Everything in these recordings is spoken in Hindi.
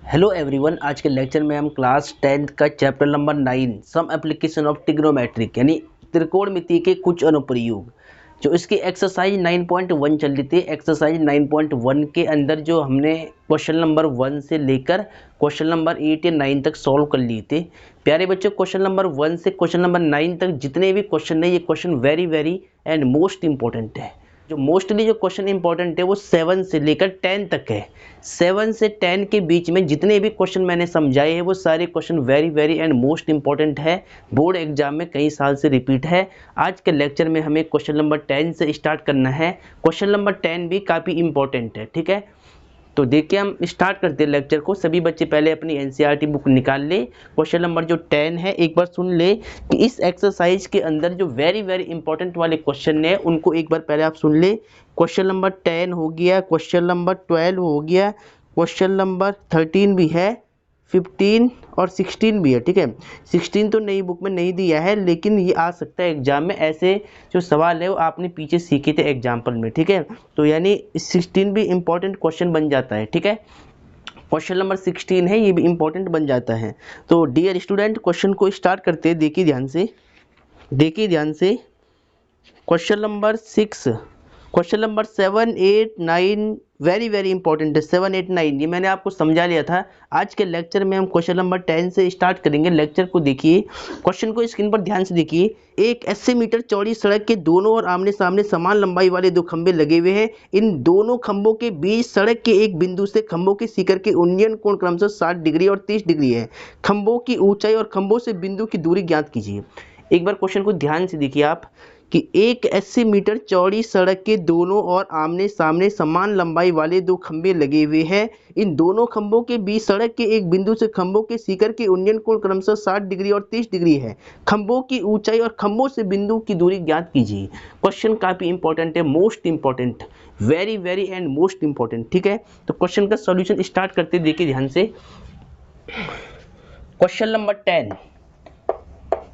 हेलो एवरीवन, आज के लेक्चर में हम क्लास 10th का chapter number 9 some application of trigonometric यानी त्रिकोणमिति के कुछ अनुप्रयोग जो इसकी एक्सरसाइज 9.1 चल रही थी। एक्सरसाइज 9.1 के अंदर जो हमने क्वेश्चन नंबर 1 से लेकर क्वेश्चन नंबर 8 या 9 तक सॉल्व कर लिए थे। प्यारे बच्चों, क्वेश्चन नंबर 1 से क्वेश्चन नंबर 9 तक जितने भी क्वेश्चन है, ये question very and most important है। जो मोस्टली जो क्वेश्चन इंपॉर्टेंट है वो 7 से लेकर 10 तक है। 7 से 10 के बीच में जितने भी क्वेश्चन मैंने समझाए हैं वो सारे question very and most important है। बोर्ड एग्जाम में कई साल से रिपीट है। आज के लेक्चर में हमें क्वेश्चन नंबर 10 से स्टार्ट करना है। क्वेश्चन नंबर 10 भी काफ़ी इंपॉर्टेंट है, ठीक है। तो देखिए हम स्टार्ट करते हैं लेक्चर को। सभी बच्चे पहले अपनी एनसीईआरटी बुक निकाल ले। क्वेश्चन नंबर जो 10 है एक बार सुन ले कि इस एक्सरसाइज के अंदर जो वेरी इंपॉर्टेंट वाले क्वेश्चन है उनको एक बार पहले आप सुन ले। क्वेश्चन नंबर 10 हो गया, क्वेश्चन नंबर 12 हो गया, क्वेश्चन नंबर 13 भी है, 15 और 16 भी है, ठीक है। 16 तो नई बुक में नहीं दिया है, लेकिन ये आ सकता है एग्जाम में। ऐसे जो सवाल है वो आपने पीछे सीखे थे एग्जाम्पल में, ठीक है। तो यानी 16 भी इंपॉर्टेंट क्वेश्चन बन जाता है, ठीक है। क्वेश्चन नंबर 16 है, ये भी इंपॉर्टेंट बन जाता है। तो डियर स्टूडेंट, क्वेश्चन को स्टार्ट करते हैं। देखिए ध्यान से question number 6, question number 7, 8, 9 very important है। 7, 8, 9 ये मैंने आपको समझा लिया था। आज के लेक्चर में हम क्वेश्चन नंबर 10 से स्टार्ट करेंगे। लेक्चर को देखिए, क्वेश्चन को स्क्रीन पर ध्यान से देखिए। एक 80 मीटर चौड़ी सड़क के दोनों और आमने सामने समान लंबाई वाले दो खंभे लगे हुए हैं। इन दोनों खंभों के बीच सड़क के एक बिंदु से खंभों के शिखर के उन्नयन कोण क्रमशः 60 डिग्री और 30 डिग्री है। खंभों की ऊंचाई और खंभों से बिंदु की दूरी ज्ञात कीजिए। एक बार क्वेश्चन को ध्यान से देखिए आप कि एक 80 मीटर चौड़ी सड़क के दोनों और आमने सामने समान लंबाई वाले दो खंभे लगे हुए हैं। इन दोनों खंभों के बीच सड़क के एक बिंदु से खंभों के शिखर के उन्नयन कोण क्रमशः 60 डिग्री और 30 डिग्री है। खंभों की ऊंचाई और खंभों से बिंदु की दूरी ज्ञात कीजिए। क्वेश्चन काफी इंपॉर्टेंट है, most important, very and most important, ठीक है। तो क्वेश्चन का सॉल्यूशन स्टार्ट करते देखिए ध्यान से। क्वेश्चन नंबर 10,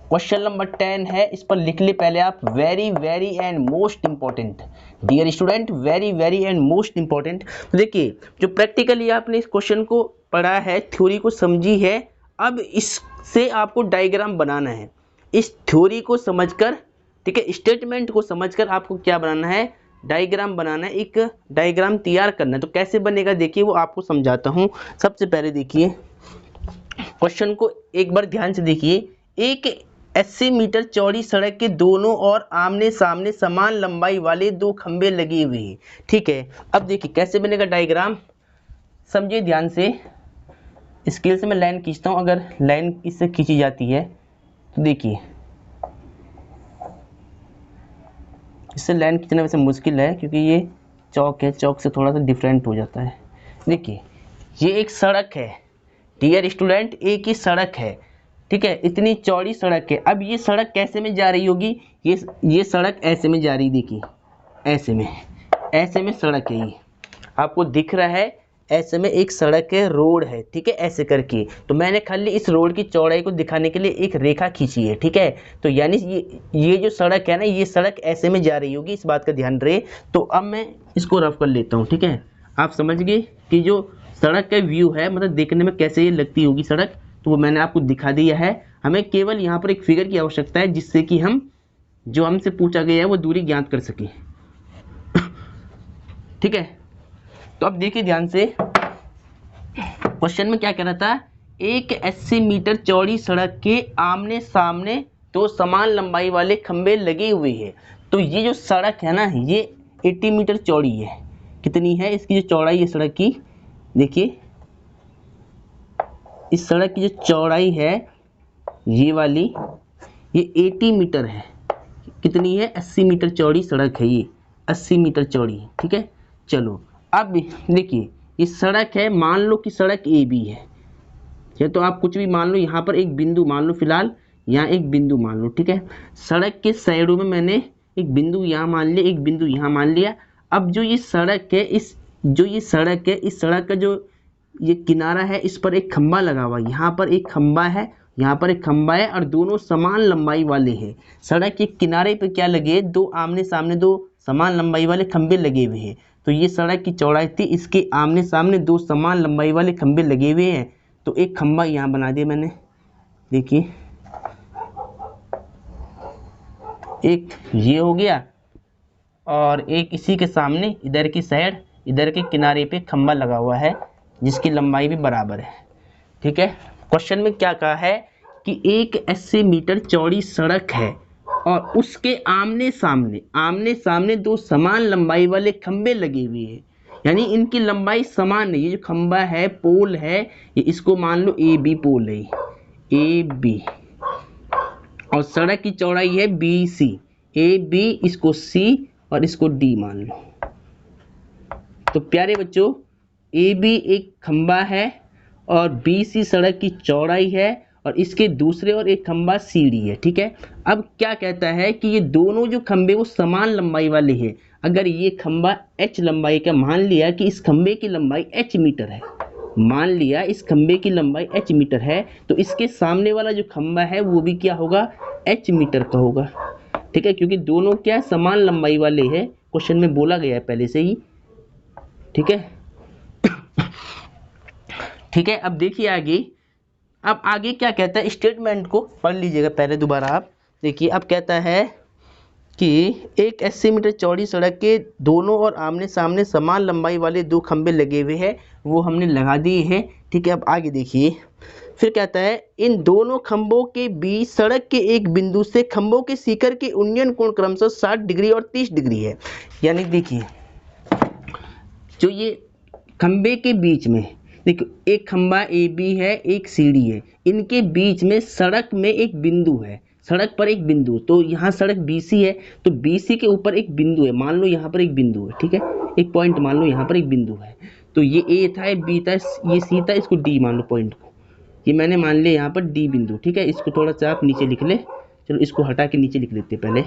क्वेश्चन नंबर 10 है, इस पर लिख ले पहले आप। Very and most important dear student, very and most important. तो देखिए, जो प्रैक्टिकली आपने इस क्वेश्चन को पढ़ा है, थ्योरी को समझी है, अब इससे आपको डायग्राम बनाना है। इस थ्योरी को समझकर, ठीक है, स्टेटमेंट को समझकर आपको क्या बनाना है, डायग्राम बनाना है। एक डायग्राम तैयार करना है। तो कैसे बनेगा देखिए, वो आपको समझाता हूँ। सबसे पहले देखिए क्वेश्चन को एक बार ध्यान से देखिए। एक 80 मीटर चौड़ी सड़क के दोनों और आमने सामने समान लंबाई वाले दो खंभे लगे हुए हैं, ठीक है। अब देखिए कैसे बनेगा डायग्राम, समझिए ध्यान से। स्केल से मैं लाइन खींचता हूं। अगर लाइन इससे खींची जाती है तो देखिए, इससे लाइन खींचना वैसे मुश्किल है क्योंकि ये चौक है, चौक से थोड़ा सा डिफरेंट हो जाता है। देखिए ये एक सड़क है डियर स्टूडेंट, एक ही सड़क है, ठीक है। इतनी चौड़ी सड़क है। अब ये सड़क कैसे में जा रही होगी, ये सड़क ऐसे में जा रही, देखिए ऐसे में सड़क है। ये आपको दिख रहा है, ऐसे में एक सड़क है, रोड है, ठीक है, ऐसे करके। तो मैंने खाली इस रोड की चौड़ाई को दिखाने के लिए एक रेखा खींची है, ठीक है। तो यानी ये जो सड़क है ना, ये सड़क ऐसे में जा रही होगी, इस बात का ध्यान रहे। तो अब मैं इसको रफ कर लेता हूँ, ठीक है। आप समझ गए कि जो सड़क का व्यू है, मतलब देखने में कैसे ये लगती होगी सड़क, तो वो मैंने आपको दिखा दिया है। हमें केवल यहाँ पर एक फिगर की आवश्यकता है जिससे कि हम जो हमसे पूछा गया है वो दूरी ज्ञात कर सके, ठीक है। तो अब देखिए ध्यान से, क्वेश्चन में क्या कह रहा था, एक 80 मीटर चौड़ी सड़क के आमने सामने दो समान लंबाई वाले खंभे लगे हुए हैं। तो ये जो सड़क है ना, ये 80 मीटर चौड़ी है। कितनी है इसकी जो चौड़ाई है सड़क की, देखिए इस सड़क की जो चौड़ाई है ये वाली, ये 80 मीटर है। कितनी है, 80 मीटर चौड़ी सड़क है, ये 80 मीटर चौड़ी है, ठीक है। चलो अब देखिए, ये सड़क है, मान लो कि सड़क ए बी है, या तो आप कुछ भी मान लो, यहाँ पर एक बिंदु मान लो, फिलहाल यहाँ एक बिंदु मान लो, ठीक है। सड़क के साइडों में मैंने एक बिंदु यहाँ मान लिया, एक बिंदु यहाँ मान लिया। अब जो ये सड़क है, इस सड़क का जो ये किनारा है, इस पर एक खंबा लगा हुआ है, यहाँ पर एक खंबा है, यहाँ पर एक खंबा है, और दोनों समान लंबाई वाले हैं। सड़क के किनारे पे क्या लगे, दो आमने सामने दो समान लंबाई वाले खंबे लगे हुए हैं। तो ये सड़क की चौड़ाई थी, इसके आमने सामने दो समान लंबाई वाले खंबे लगे हुए हैं, तो एक खंबा यहाँ बना दिया मैंने, देखिए एक ये हो गया और एक इसी के सामने इधर की साइड इधर के किनारे पे खंबा लगा हुआ है जिसकी लंबाई भी बराबर है। ठीक है, क्वेश्चन में क्या कहा है कि एक 80 मीटर चौड़ी सड़क है और उसके आमने सामने दो समान लंबाई वाले खंबे लगे हुए हैं, यानी इनकी लंबाई समान है। ये जो खंबा है, पोल है, ये इसको मान लो ए बी पोल है, ए बी, और सड़क की चौड़ाई है बी सी, ए बी, इसको सी और इसको डी मान लो। तो प्यारे बच्चों, ए बी एक खंबा है और बी सी सड़क की चौड़ाई है और इसके दूसरे और एक खंबा सी डी है। ठीक है, अब क्या कहता है कि ये दोनों जो खंबे वो समान लंबाई वाले हैं। अगर ये खंबा h लंबाई का, मान लिया कि इस खंबे की लंबाई h मीटर है, मान लिया इस खंबे की लंबाई h मीटर है, तो इसके सामने वाला जो खंबा है वो भी क्या होगा, h मीटर का होगा। ठीक है, क्योंकि दोनों क्या समान लंबाई वाले हैं, क्वेश्चन में बोला गया है पहले से ही। ठीक है ठीक है, अब देखिए आगे, अब आगे क्या कहता है, स्टेटमेंट को पढ़ लीजिएगा पहले दोबारा आप। देखिए अब कहता है कि एक 80 मीटर चौड़ी सड़क के दोनों और आमने सामने समान लंबाई वाले दो खंबे लगे हुए हैं, वो हमने लगा दिए हैं। ठीक है, अब आगे देखिए, फिर कहता है इन दोनों खंभों के बीच सड़क के एक बिंदु से खंभों के शिखर के उन्नयन कोण क्रमशः 60 डिग्री और 30 डिग्री है। यानी देखिए, जो ये खंबे के बीच में, देखो एक खंबा ए बी है, एक सी डी है, इनके बीच में सड़क में एक बिंदु है, सड़क पर एक बिंदु, तो यहाँ सड़क BC है, तो BC के ऊपर एक बिंदु है, मान लो यहाँ पर एक बिंदु है। ठीक है, एक पॉइंट मान लो यहाँ पर एक बिंदु है, तो ये A था, B था, ये C था, इसको D मान लो पॉइंट को, ये मैंने मान लिया यहाँ पर D बिंदु। ठीक है, इसको थोड़ा सा आप नीचे लिख ले, चलो इसको हटा के नीचे लिख लेते पहले।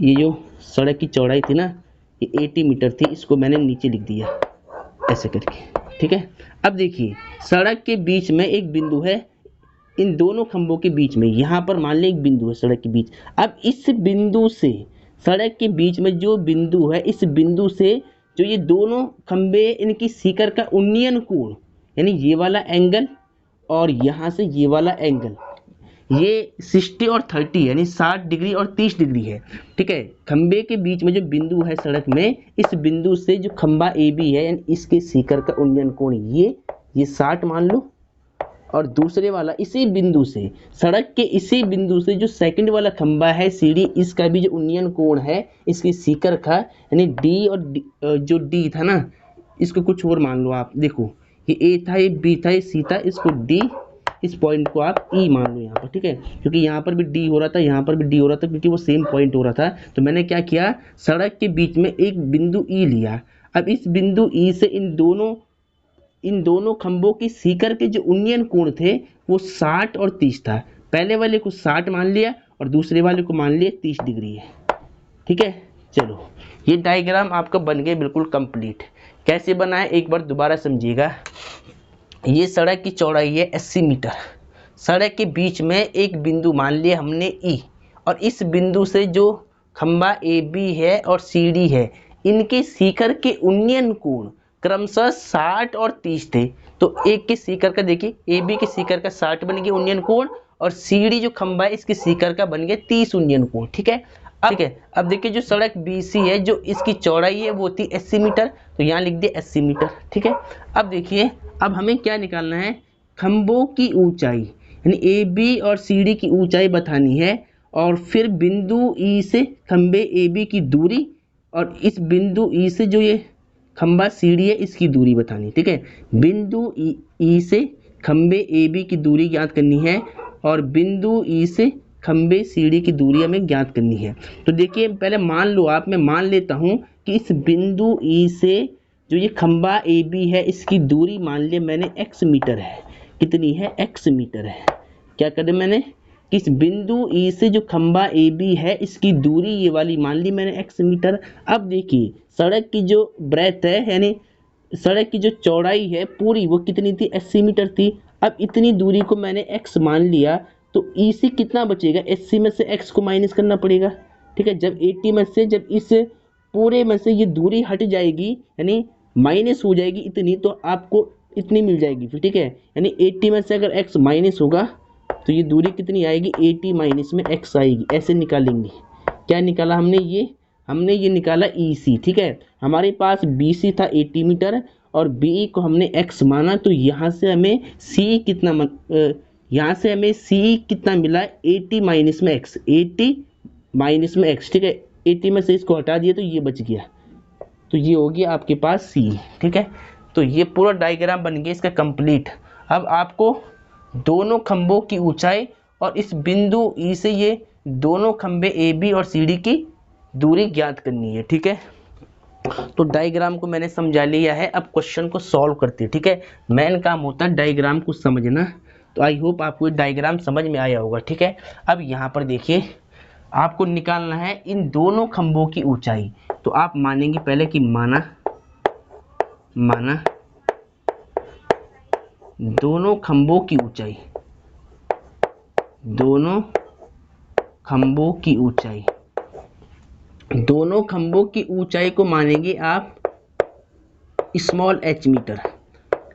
ये जो सड़क की चौड़ाई थी ना, ये 80 मीटर थी, इसको मैंने नीचे लिख दिया ऐसे करके। ठीक है, अब देखिए सड़क के बीच में एक बिंदु है, इन दोनों खंभों के बीच में, यहाँ पर मान लें एक बिंदु है सड़क के बीच। अब इस बिंदु से, सड़क के बीच में जो बिंदु है, इस बिंदु से जो ये दोनों खंभे, इनकी शिखर का उन्नयन कोण, यानी ये वाला एंगल और यहाँ से ये वाला एंगल, ये 60 और 30 यानी 60 डिग्री और 30 डिग्री है। ठीक है, खंबे के बीच में जो बिंदु है सड़क में, इस बिंदु से जो खंबा ए बी है, यानी इसके शिखर का उन्नयन कोण ये 60 मान लो, और दूसरे वाला इसी बिंदु से, सड़क के इसी बिंदु से जो सेकंड वाला खंबा है सी डी, इसका भी जो उन्नयन कोण है इसके शिखर का, यानी डी, और जो डी था ना, इसको कुछ और मान लो आप। देखो ये ए था, ये बी था, ये सी था, इसको डी, इस पॉइंट को आप ई मान लो यहाँ पर। ठीक है, क्योंकि यहाँ पर भी डी हो रहा था, यहाँ पर भी डी हो रहा था, क्योंकि वो सेम पॉइंट हो रहा था। तो मैंने क्या किया, सड़क के बीच में एक बिंदु ई लिया। अब इस बिंदु ई से इन दोनों खंभों की शिखर के जो उन्नयन कोण थे वो 60 और 30 था। पहले वाले को 60 मान लिया और दूसरे वाले को मान लिया 30 डिग्री है। ठीक है, चलो ये डायग्राम आपका बन गया बिल्कुल कंप्लीट। कैसे बना है एक बार दोबारा समझिएगा। ये सड़क की चौड़ाई है 80 मीटर, सड़क के बीच में एक बिंदु मान लिया हमने ई, और इस बिंदु से जो खंबा ए बी है और सी डी है, इनके शिखर के उन्नयन कोण क्रमशः 60 और 30 थे। तो एक के शिखर का देखिए, ए बी के शिखर का 60 बन गया उन्नयन कोण, और सी डी जो खंबा है इसके शिखर का बन गया 30 उन्नयन कोण। ठीक है, अब देखिए जो सड़क BC है, जो इसकी चौड़ाई है वो थी 80 मीटर, तो यहाँ लिख दिया 80 मीटर। ठीक है, अब देखिए, अब हमें क्या निकालना है, खंभों की ऊंचाई, यानी ए बी और सी डी की ऊंचाई बतानी है, और फिर बिंदु ई से खंबे ए बी की दूरी, और इस बिंदु ई से जो ये खंबा सी डी है इसकी दूरी बतानी। ठीक है, बिंदु ई से खंबे ए बी की दूरी ज्ञात करनी है, और बिंदु ई से खंबे सी डी की दूरी हमें ज्ञात करनी है। तो देखिए पहले मान लो आप, मैं मान लेता हूँ कि इस बिंदु ई से जो ये खंबा ए बी है इसकी दूरी मान लिया मैंने x मीटर है। कितनी है, x मीटर है। क्या करें मैंने, इस बिंदु ई से जो खंबा ए बी है इसकी दूरी ये वाली मान ली मैंने x मीटर। अब देखिए सड़क की जो ब्रेथ है, यानी सड़क की जो चौड़ाई है पूरी, वो कितनी थी, 80 मीटर थी। अब इतनी दूरी को मैंने x मान लिया, तो ई से कितना बचेगा, 80 में से x को माइनस करना पड़ेगा। ठीक है, जब 80 में से जब इस पूरे में से ये दूरी हट जाएगी, यानी माइनस हो जाएगी इतनी, तो आपको इतनी मिल जाएगी फिर, ठीक है। यानी 80 में से अगर x माइनस होगा तो ये दूरी कितनी आएगी, 80 माइनस में x आएगी, ऐसे निकालेंगे। क्या निकाला हमने ये निकाला EC, ठीक है। हमारे पास BC था 80 मीटर और BE को हमने x माना, तो यहाँ से हमें C कितना मिला, 80 माइनस में x, 80 माइनस में x, ठीक है। 80 में से इसको हटा दिया तो ये बच गया, तो ये हो गया आपके पास C, ठीक है। तो ये पूरा डायग्राम बन गया इसका कंप्लीट। अब आपको दोनों खंभों की ऊंचाई और इस बिंदु E से ये दोनों खंभे AB और CD की दूरी ज्ञात करनी है, ठीक है। तो डायग्राम को मैंने समझा लिया है, अब क्वेश्चन को सॉल्व करते हैं, ठीक है। मेन काम होता है डायग्राम को समझना, तो आई होप आपको डायग्राम समझ में आया होगा, ठीक है। अब यहाँ पर देखिए, आपको निकालना है इन दोनों खंभों की ऊंचाई। तो आप मानेंगे पहले कि माना दोनों खंभों की ऊंचाई, दोनों खंभों की ऊंचाई को मानेंगे आप स्मॉल h मीटर,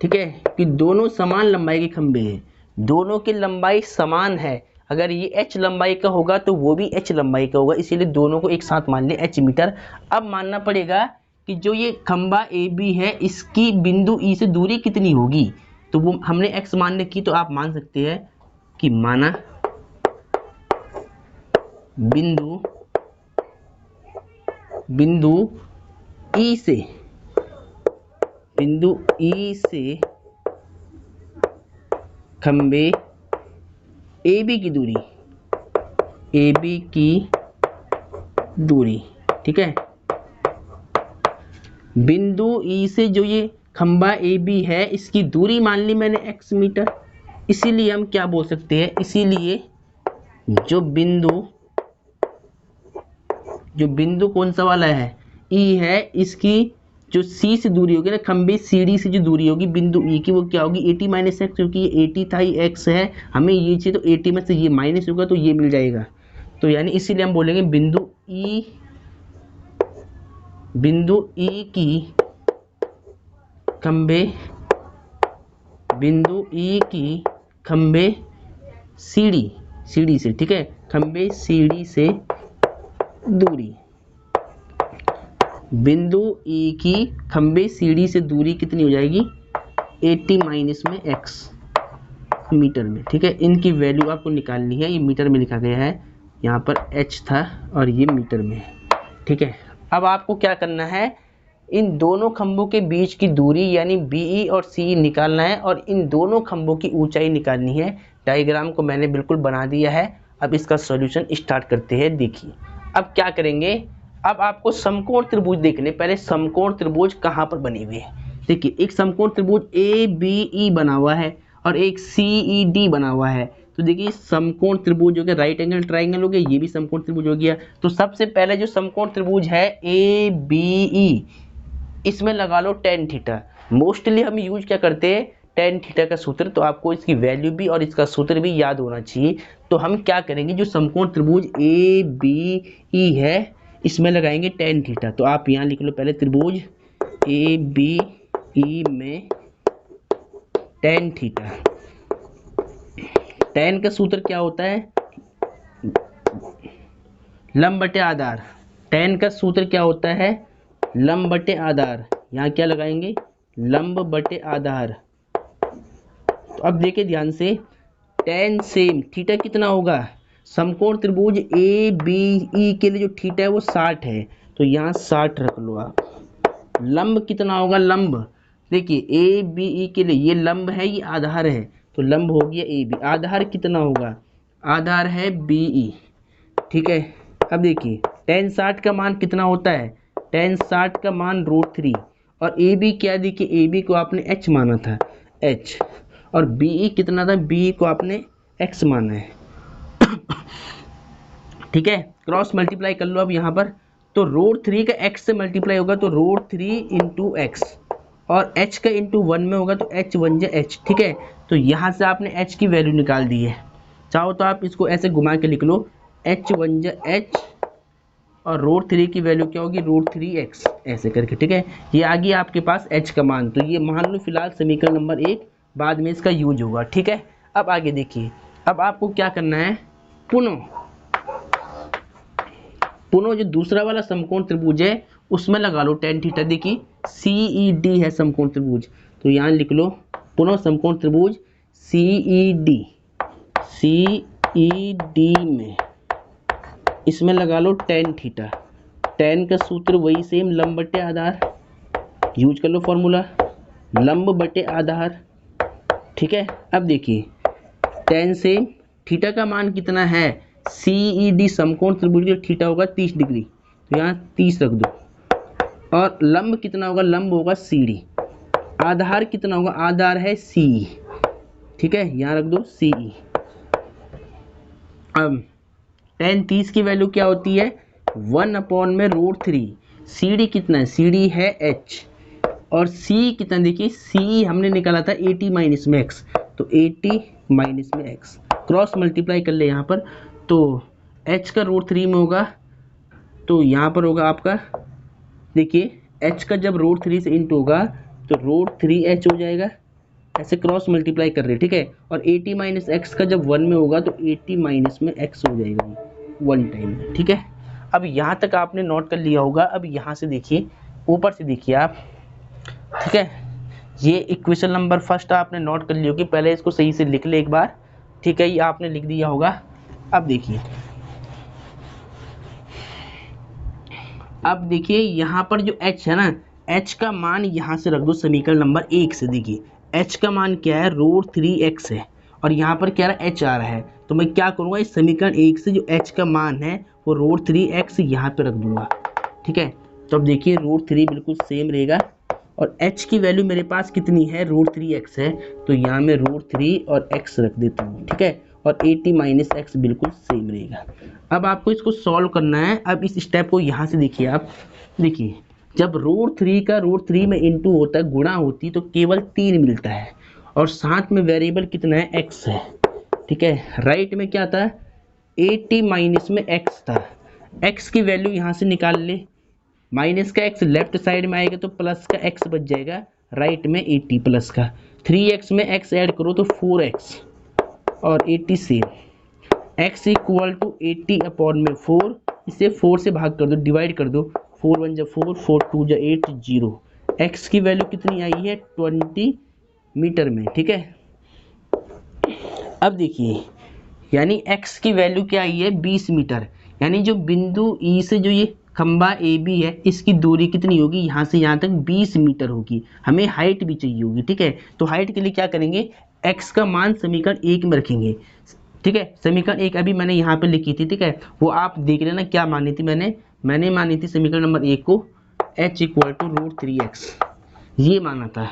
ठीक है। कि दोनों समान लंबाई के खंभे हैं, दोनों की लंबाई समान है। अगर ये h लंबाई का होगा तो वो भी h लंबाई का होगा, इसीलिए दोनों को एक साथ मान लिया h मीटर। अब मानना पड़ेगा कि जो ये खंभा AB है इसकी बिंदु E से दूरी कितनी होगी, तो वो हमने x मानने की, तो आप मान सकते हैं कि माना बिंदु E से खंभे AB की दूरी, ठीक है। बिंदु E से जो ये खंभा AB है इसकी दूरी मान ली मैंने x मीटर, इसीलिए हम क्या बोल सकते हैं, इसीलिए जो बिंदु कौन सा वाला है, E है, इसकी जो C से दूरी होगी ना, खंभे CD से जो दूरी होगी बिंदु E की, वो क्या होगी 80 माइनस एक्स, क्योंकि ये 80 था ही x है, हमें ये चाहिए, तो 80 में से ये माइनस होगा तो ये मिल जाएगा। तो यानी इसीलिए हम बोलेंगे बिंदु E की खंभे CD से, ठीक है, खंभे CD से दूरी, बिंदु E की खंभे CD से दूरी कितनी हो जाएगी, 80 माइनस में x मीटर में, ठीक है। इनकी वैल्यू आपको निकालनी है, ये मीटर में लिखा गया है, यहाँ पर h था और ये मीटर में है, ठीक है। अब आपको क्या करना है, इन दोनों खंभों के बीच की दूरी यानी BE और CE निकालना है और इन दोनों खंभों की ऊंचाई निकालनी है। डायग्राम को मैंने बिल्कुल बना दिया है, अब इसका सॉल्यूशन स्टार्ट करते हैं। देखिए अब क्या करेंगे, अब आपको समकोण त्रिभुज देखने, पहले समकोण त्रिभुज कहाँ पर बने हुए हैं। देखिए एक समकोण त्रिभुज ABE बना हुआ है और एक CED बना हुआ है। तो देखिए समकोण त्रिभुज हो गया, राइट एंगल ट्राइंगल हो गया, ये भी समकोण त्रिभुज हो गया। तो सबसे पहले जो समकोण त्रिभुज है ABE, इसमें लगा लो tan थीटा। मोस्टली हम यूज क्या करते हैं, tan थीटा का सूत्र, तो आपको इसकी वैल्यू भी और इसका सूत्र भी याद होना चाहिए। तो हम क्या करेंगे, जो समकोण त्रिभुज ABE है इसमें लगाएंगे tan थीटा। तो आप यहाँ लिख लो पहले त्रिभुज ABE में tan थीटा। tan का सूत्र क्या होता है, लंब बटे आधार। tan का सूत्र क्या होता है, लंब बटे आधार। यहाँ क्या लगाएंगे, लंब बटे आधार। तो अब देखिए ध्यान से, tan सेम थीटा कितना होगा, समकोण त्रिभुज ABE के लिए जो थीटा है वो 60 है, तो यहाँ 60 रख लो आप। लंब कितना होगा, लंब देखिए ABE के लिए ये लंब है, ये आधार है, तो लंब हो गया AB। आधार कितना होगा, आधार है BE, ठीक है। अब देखिए tan 60 का मान कितना होता है, tan 60 का मान √3 और AB क्या, देखिए AB को आपने h माना था, h, और BE कितना था, BE को आपने x माना है, ठीक है। क्रॉस मल्टीप्लाई कर लो अब यहाँ पर, तो √3 का x से मल्टीप्लाई होगा तो √3 इंटू x, और h का इंटू 1 में होगा तो h 1 जा h, ठीक है। तो यहाँ से आपने h की वैल्यू निकाल दी है। चाहो तो आप इसको ऐसे घुमा के लिख लो, h 1 जा h और रूट 3 की वैल्यू क्या होगी, रूट 3x, ऐसे करके, ठीक है। ये आ गया आपके पास h का मान। तो ये मान लो फिलहाल समीकरण नंबर 1, बाद में इसका यूज होगा, ठीक है। अब आगे देखिए, अब आपको क्या करना है, पुनः जो दूसरा वाला समकोण त्रिभुज है उसमें लगा लो tan थीटा। देखिए CED है समकोण त्रिभुज, तो यहाँ लिख लो पुनः समकोण त्रिभुज CED में इसमें लगा लो tan थीटा। tan का सूत्र वही सेम, लंब बटे आधार, यूज कर लो फॉर्मूला, लंब बटे आधार, ठीक है। अब देखिए tan से थीटा का मान कितना है, CED समकोण त्रिभुज का थीटा होगा 30 डिग्री, तो यहाँ 30 रख दो। और लंब कितना होगा, लंब होगा CD। आधार कितना होगा, आधार है CE, ठीक है, यहाँ रख दो CE। अब tan 30 की वैल्यू क्या होती है, 1 में रूट 3। CD कितना है, CD है h, और C कितना, देखिए C हमने निकाला था 80 माइनस में x, तो 80 माइनस में x, क्रॉस मल्टीप्लाई कर ले यहाँ पर, तो h का रूट 3 में होगा, तो यहाँ पर होगा आपका, देखिए h का जब रूट 3 से इंटू होगा तो रूट 3h हो जाएगा, ऐसे क्रॉस मल्टीप्लाई कर रहे, ठीक है। और 80 माइनस एक्स का जब 1 में होगा तो 80 माइनस में x हो जाएगा, 1 टाइम में, ठीक है। अब यहाँ तक आपने नोट कर लिया होगा। अब यहाँ से देखिए, ऊपर से देखिए आप, ठीक है, ये इक्वेशन नंबर फर्स्ट आपने नोट कर ली होगी, पहले इसको सही से लिख ले एक बार, ठीक है, ये आपने लिख दिया होगा। अब देखिए, यहाँ पर जो h है ना, h का मान यहाँ से रख दो समीकरण नंबर 1 से। देखिए h का मान क्या है, रूट 3x है, और यहाँ पर क्या रहा, h आ रहा है, तो मैं क्या करूँगा, इस समीकरण 1 से जो h का मान है वो रूट 3x यहाँ पे रख दूंगा, ठीक है। तो अब देखिए रूट 3 बिल्कुल सेम रहेगा, और h की वैल्यू मेरे पास कितनी है, रूट 3x है, तो यहाँ मैं रूट 3 और x रख देता हूँ, ठीक है। और 80 माइनस एक्स बिल्कुल सेम रहेगा। अब आपको इसको सॉल्व करना है। अब इस स्टेप को यहाँ से देखिए आप, देखिए जब रूट 3 का रूट 3 में इंटू होता है, गुणा होती, तो केवल 3 मिलता है, और साथ में वेरिएबल कितना है, x है, ठीक है। राइट में क्या था, 80 माइनस में x था, x की वैल्यू यहाँ से निकाल ले, माइनस का x लेफ्ट साइड में आएगा तो प्लस का x बच जाएगा, राइट में 80 प्लस का, 3x में x ऐड करो तो 4x और 80 से x इक्वल टू 80 अपॉन में 4, इसे 4 से भाग कर दो, डिवाइड कर दो, 4 1 जा 4, 4 2 जा 8, 0। x की वैल्यू कितनी आई है, 20 मीटर में, ठीक है। अब देखिए, यानी x की वैल्यू क्या आई है, 20 मीटर, यानी जो बिंदु E से जो ये खंबा AB है, इसकी दूरी कितनी होगी, यहाँ से यहाँ तक 20 मीटर होगी। हमें हाइट भी चाहिए होगी, ठीक है। तो हाइट के लिए क्या करेंगे, x का मान समीकरण 1 में रखेंगे, ठीक है। समीकरण 1 अभी मैंने यहाँ पे लिखी थी, ठीक है, वो आप देख लेना क्या मानी थी, मैंने मानी थी समीकरण नंबर 1 को h equal to root 3x, ये माना था।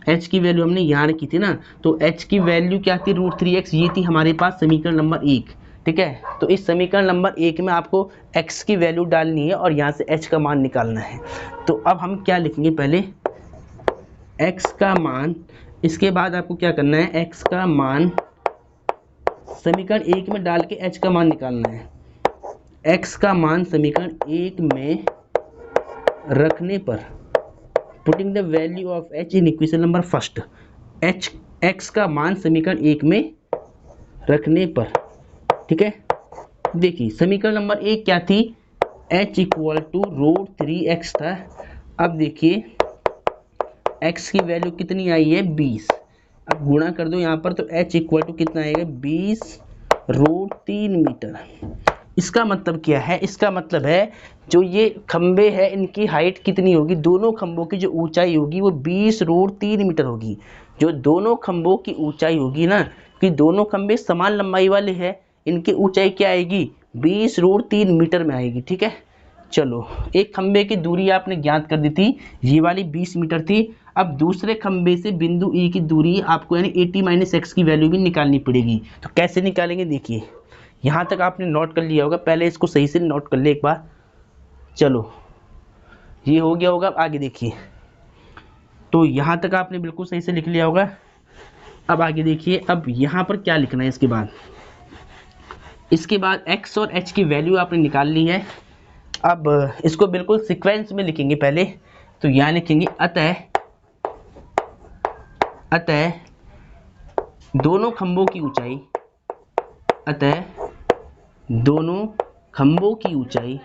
h की वैल्यू हमने यहाँ रखी थी ना, तो h की वैल्यू क्या थी, रूट 3x, ये थी हमारे पास समीकरण नंबर 1, ठीक है। तो इस समीकरण नंबर 1 में आपको x की वैल्यू डालनी है और यहाँ से h का मान निकालना है। तो अब हम क्या लिखेंगे, पहले x का मान, इसके बाद आपको क्या करना है, x का मान समीकरण 1 में डाल के h का मान निकालना है। x का मान समीकरण 1 में रखने पर, putting the value of h in equation number first, x का मान समीकरण 1 में रखने पर, ठीक है। देखिए समीकरण नंबर 1 क्या थी, h equal to root 3x था। अब देखिए x की वैल्यू कितनी आई है, 20। अब गुणा कर दो यहाँ पर, तो h इक्वल टू कितना आएगा, 20 रूट 3 मीटर। इसका मतलब क्या है, इसका मतलब है जो ये खंबे हैं इनकी हाइट कितनी होगी, दोनों खंभों की जो ऊंचाई होगी वो 20 रूट 3 मीटर होगी। जो दोनों खंभों की ऊंचाई होगी ना, कि दोनों खंबे समान लंबाई वाले हैं, इनकी ऊंचाई क्या आएगी, 20 रूट 3 मीटर में आएगी, ठीक है। चलो एक खंबे की दूरी आपने ज्ञात कर दी थी, ये वाली 20 मीटर थी। अब दूसरे खंबे से बिंदु E की दूरी आपको यानी 80 माइनस एक्स की वैल्यू भी निकालनी पड़ेगी। तो कैसे निकालेंगे, देखिए यहाँ तक आपने नोट कर लिया होगा, पहले इसको सही से नोट कर ले एक बार। चलो ये हो गया होगा, आगे देखिए, तो यहाँ तक आपने बिल्कुल सही से लिख लिया होगा। अब आगे देखिए, अब यहाँ पर क्या लिखना है, इसके बाद x और h की वैल्यू आपने निकाल ली है। अब इसको बिल्कुल सीक्वेंस में लिखेंगे पहले। तो यहाँ लिखेंगे अतः दोनों खंभों की ऊंचाई, अतः दोनों खंभों की ऊंचाई,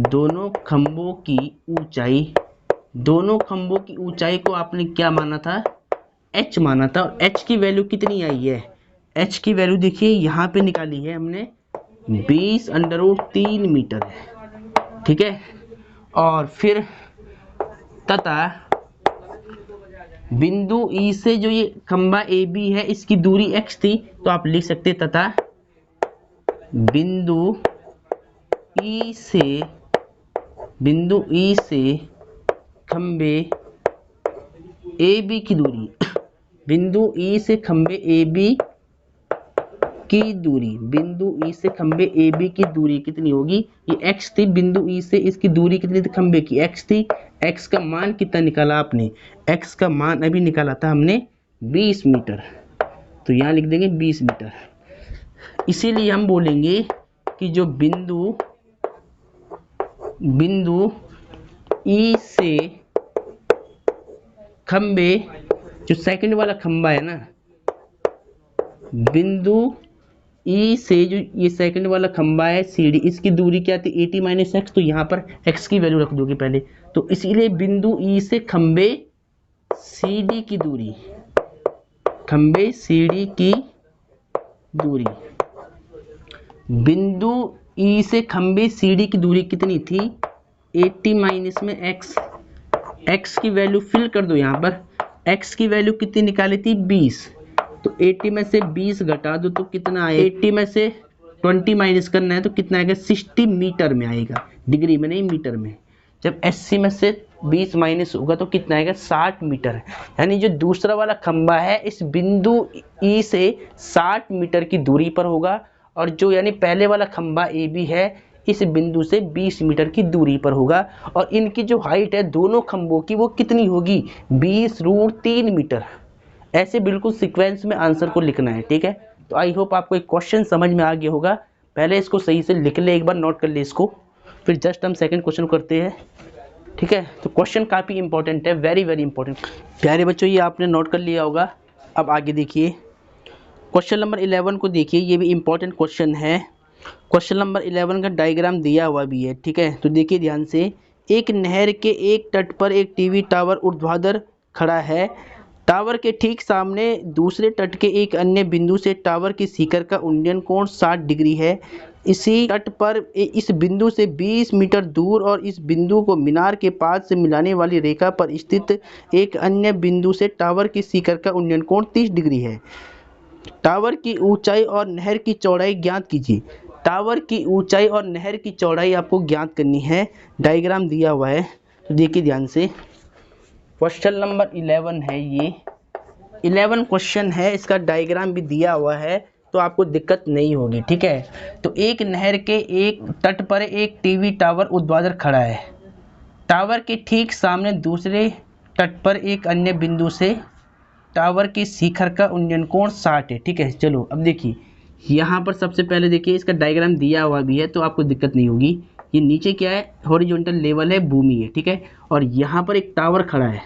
दोनों खंभों की ऊंचाई, दोनों खंभों की ऊंचाई को आपने क्या माना था, h माना था। और h की वैल्यू कितनी आई है, h की वैल्यू देखिए यहाँ पे निकाली है हमने 20√3 मीटर है, ठीक है। और फिर तथा बिंदु E से जो ये खंभा AB है इसकी दूरी x थी, तो आप लिख सकते तथा बिंदु E से खंभे AB की दूरी, बिंदु E से खंभे AB की दूरी, बिंदु E से खंभे AB की दूरी कितनी होगी, ये x थी, बिंदु E से इसकी दूरी कितनी थी, खंभे की x थी। x का मान कितना निकाला आपने, x का मान अभी निकाला था हमने 20 मीटर, तो यहाँ लिख देंगे 20 मीटर। इसीलिए हम बोलेंगे कि जो बिंदु E से खंभे, जो सेकंड वाला खंभा है ना, बिंदु E से जो ये सेकंड वाला खंभा है CD, इसकी दूरी क्या थी 80 - x, तो यहाँ पर x की वैल्यू रख दोगे पहले। तो इसीलिए बिंदु E से खंभे CD की दूरी, खंभे CD की दूरी, बिंदु E से खंभे CD की दूरी कितनी थी 80 - x, x की वैल्यू फिल कर दो यहाँ पर। x की वैल्यू कितनी निकाली थी 20, तो 80 में से 20 घटा दो तो कितना आएगा, 80 में से 20 माइनस करना है तो कितना आएगा 60 मीटर में आएगा, डिग्री में नहीं मीटर में। जब 80 में से 20 माइनस होगा तो कितना आएगा 60 मीटर। यानी जो दूसरा वाला खंभा है इस बिंदु E से 60 मीटर की दूरी पर होगा, और जो यानी पहले वाला खंभा AB है इस बिंदु से 20 मीटर की दूरी पर होगा। और इनकी जो हाइट है दोनों खंभों की वो कितनी होगी 20√3 मीटर। ऐसे बिल्कुल सीक्वेंस में आंसर को लिखना है, ठीक है। तो आई होप आपको एक क्वेश्चन समझ में आ गया होगा। पहले इसको सही से लिख ले, एक बार नोट कर ले इसको, फिर जस्ट हम सेकंड क्वेश्चन करते हैं, ठीक है। तो क्वेश्चन काफ़ी इंपॉर्टेंट है, वेरी वेरी इंपॉर्टेंट। प्यारे बच्चों ये आपने नोट कर लिया होगा। अब आगे देखिए क्वेश्चन नंबर 11 को देखिए, ये भी इंपॉर्टेंट क्वेश्चन है। क्वेश्चन नंबर 11 का डायग्राम दिया हुआ भी है, ठीक है। तो देखिए ध्यान से, एक नहर के एक तट पर एक टीवी टावर ऊर्ध्वाधर खड़ा है। टावर के ठीक सामने दूसरे तट के एक अन्य बिंदु से टावर की शिखर का उन्नयन कोण 60 डिग्री है। इसी तट पर इस बिंदु से 20 मीटर दूर और इस बिंदु को मीनार के पास से मिलाने वाली रेखा पर स्थित एक अन्य बिंदु से टावर की शिखर का उन्नयन कोण 30 डिग्री है। टावर की ऊंचाई और नहर की चौड़ाई ज्ञात कीजिए। टावर की ऊंचाई और नहर की चौड़ाई आपको ज्ञात करनी है। डायग्राम दिया हुआ है, तो देखिए ध्यान से। क्वेश्चन नंबर 11 है, ये 11 क्वेश्चन है, इसका डायग्राम भी दिया हुआ है, तो आपको दिक्कत नहीं होगी, ठीक है। तो एक नहर के एक तट पर एक टीवी टावर ऊर्ध्वाधर खड़ा है। टावर के ठीक सामने दूसरे तट पर एक अन्य बिंदु से टावर के शिखर का उन्नयन कोण 60 है, ठीक है। चलो अब देखिए यहाँ पर सबसे पहले देखिए इसका डायग्राम दिया हुआ भी है, तो आपको दिक्कत नहीं होगी। ये नीचे क्या है, हॉरिजॉन्टल लेवल है, भूमि है, ठीक है। और यहाँ पर एक टावर खड़ा है,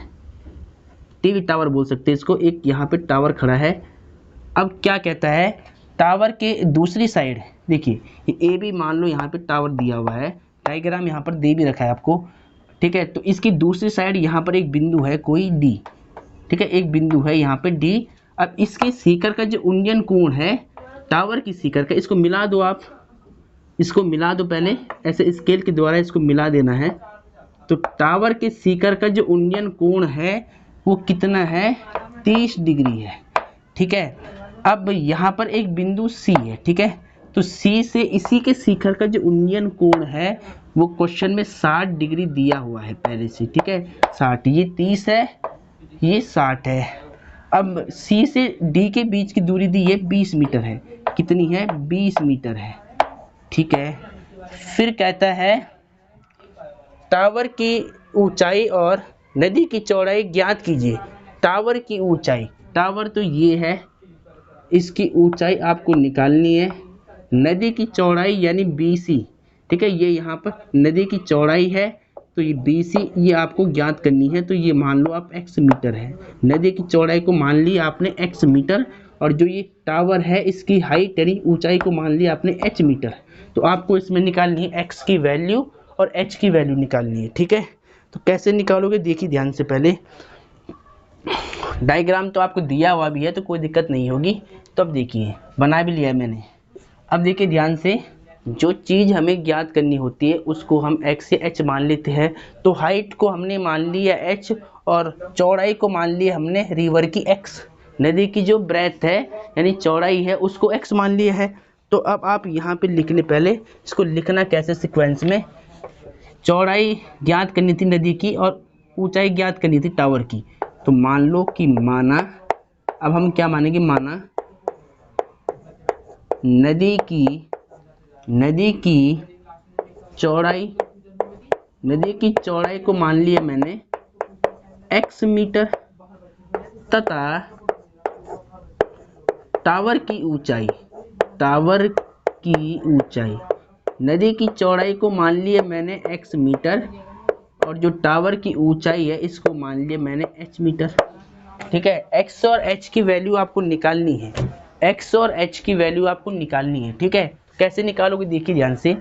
टीवी टावर बोल सकते हैं इसको, एक यहाँ पे टावर खड़ा है। अब क्या कहता है, टावर के दूसरी साइड देखिए, ये ए बी मान लो यहाँ पे टावर दिया हुआ है, डायग्राम यहाँ पर दे भी रखा है आपको, ठीक है। तो इसकी दूसरी साइड यहाँ पर एक बिंदु है कोई डी, ठीक है, एक बिंदु है यहाँ पे डी। अब इसके शिखर का जो उन्नयन कोण है टावर की शिखर का, इसको मिला दो आप, इसको मिला दो पहले, ऐसे स्केल के द्वारा इसको मिला देना है। तो टावर के शिखर का जो उन्नयन कोण है वो कितना है 30 डिग्री है, ठीक है। अब यहाँ पर एक बिंदु सी है, ठीक है। तो सी से इसी के शिखर का जो उन्नयन कोण है वो क्वेश्चन में 60 डिग्री दिया हुआ है पहले से, ठीक है। 60, ये 30 है, ये 60 है। अब सी से डी के बीच की दूरी दी है 20 मीटर है, कितनी है 20 मीटर है, ठीक है। फिर कहता है टावर की ऊंचाई और नदी की चौड़ाई ज्ञात कीजिए। टावर की ऊंचाई, टावर तो ये है, इसकी ऊंचाई आपको निकालनी है। नदी की चौड़ाई यानी BC, ठीक है। ये यहाँ पर नदी की चौड़ाई है, तो ये BC ये आपको ज्ञात करनी है। तो ये मान लो आप x मीटर है, नदी की चौड़ाई को मान लिया आपने x मीटर, और जो ये टावर है इसकी हाइट यानी ऊंचाई को मान लिया आपने h मीटर। तो आपको इसमें निकालनी है x की वैल्यू और h की वैल्यू निकालनी है, ठीक है। तो कैसे निकालोगे देखिए ध्यान से, पहले डायग्राम तो आपको दिया हुआ भी है तो कोई दिक्कत नहीं होगी। तो अब देखिए बना भी लिया है मैंने। अब देखिए ध्यान से, जो चीज़ हमें ज्ञात करनी होती है उसको हम x या h मान लेते हैं। तो हाइट को हमने मान लिया h और चौड़ाई को मान लिया हमने रिवर की x, नदी की जो ब्रेथ है यानी चौड़ाई है उसको x मान लिया है। तो अब आप यहाँ पे लिख ले, पहले इसको लिखना कैसे सीक्वेंस में, चौड़ाई ज्ञात करनी थी नदी की और ऊंचाई ज्ञात करनी थी टावर की। तो मान लो कि माना, अब हम क्या मानेंगे, माना नदी की चौड़ाई को मान लिया मैंने x मीटर तथा टावर की ऊंचाई नदी की चौड़ाई को मान लिया मैंने x मीटर, और जो टावर की ऊंचाई है इसको मान लिया मैंने h मीटर, ठीक है। x और h की वैल्यू आपको निकालनी है, ठीक है। कैसे निकालोगे देखिए ध्यान से,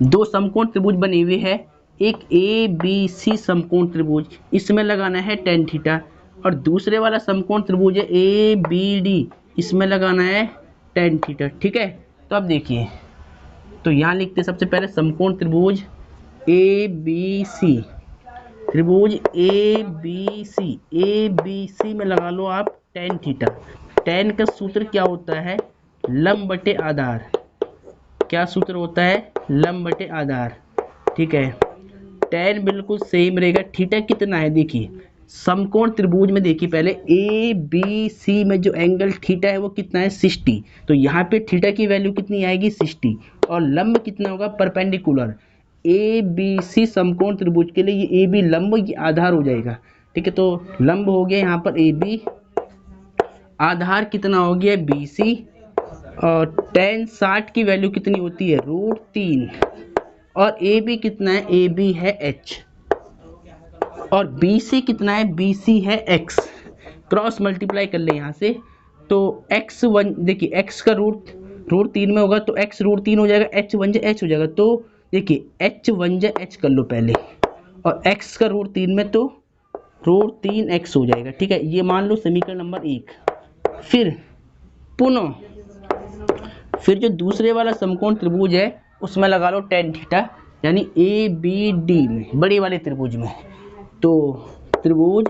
दो समकोण त्रिभुज बने हुए हैं, एक ABC समकोण त्रिभुज, इसमें लगाना है tan थीटा, और दूसरे वाला समकोण त्रिभुज है ABD, इसमें लगाना है tan थीटा, ठीक है। तो अब देखिए, तो यहाँ लिखते सबसे पहले समकोण त्रिभुज ABC में लगा लो आप tan थीटा। tan का सूत्र क्या होता है, लंब बटे आधार, क्या सूत्र होता है, लंब बटे आधार, ठीक है। tan बिल्कुल सेम रहेगा, थीटा कितना है देखिए, समकोण त्रिभुज में देखिए पहले ABC में जो एंगल थीटा है वो कितना है 60, तो यहाँ पे थीटा की वैल्यू कितनी आएगी 60, और लंब कितना होगा परपेंडिकुलर, ABC समकोण त्रिभुज के लिए ये AB लंब, ये आधार हो जाएगा, ठीक है। तो लंब हो गया यहाँ पर AB, आधार कितना हो गया BC, और tan 60 की वैल्यू कितनी होती है √3, और AB कितना है, AB है h, और BC कितना है, BC है x, क्रॉस मल्टीप्लाई कर ले यहाँ से। तो x1 देखिए x का √3 में होगा तो x √3 हो जाएगा, h1 h हो जाएगा। तो देखिए h1 h कर लो पहले, और x का √3 में तो √3x हो जाएगा, ठीक है। ये मान लो समीकरण नंबर 1। फिर जो दूसरे वाला समकोण त्रिभुज है उसमें लगा लो tan थीटा, यानी ABD में, बड़े वाले त्रिभुज में। तो त्रिभुज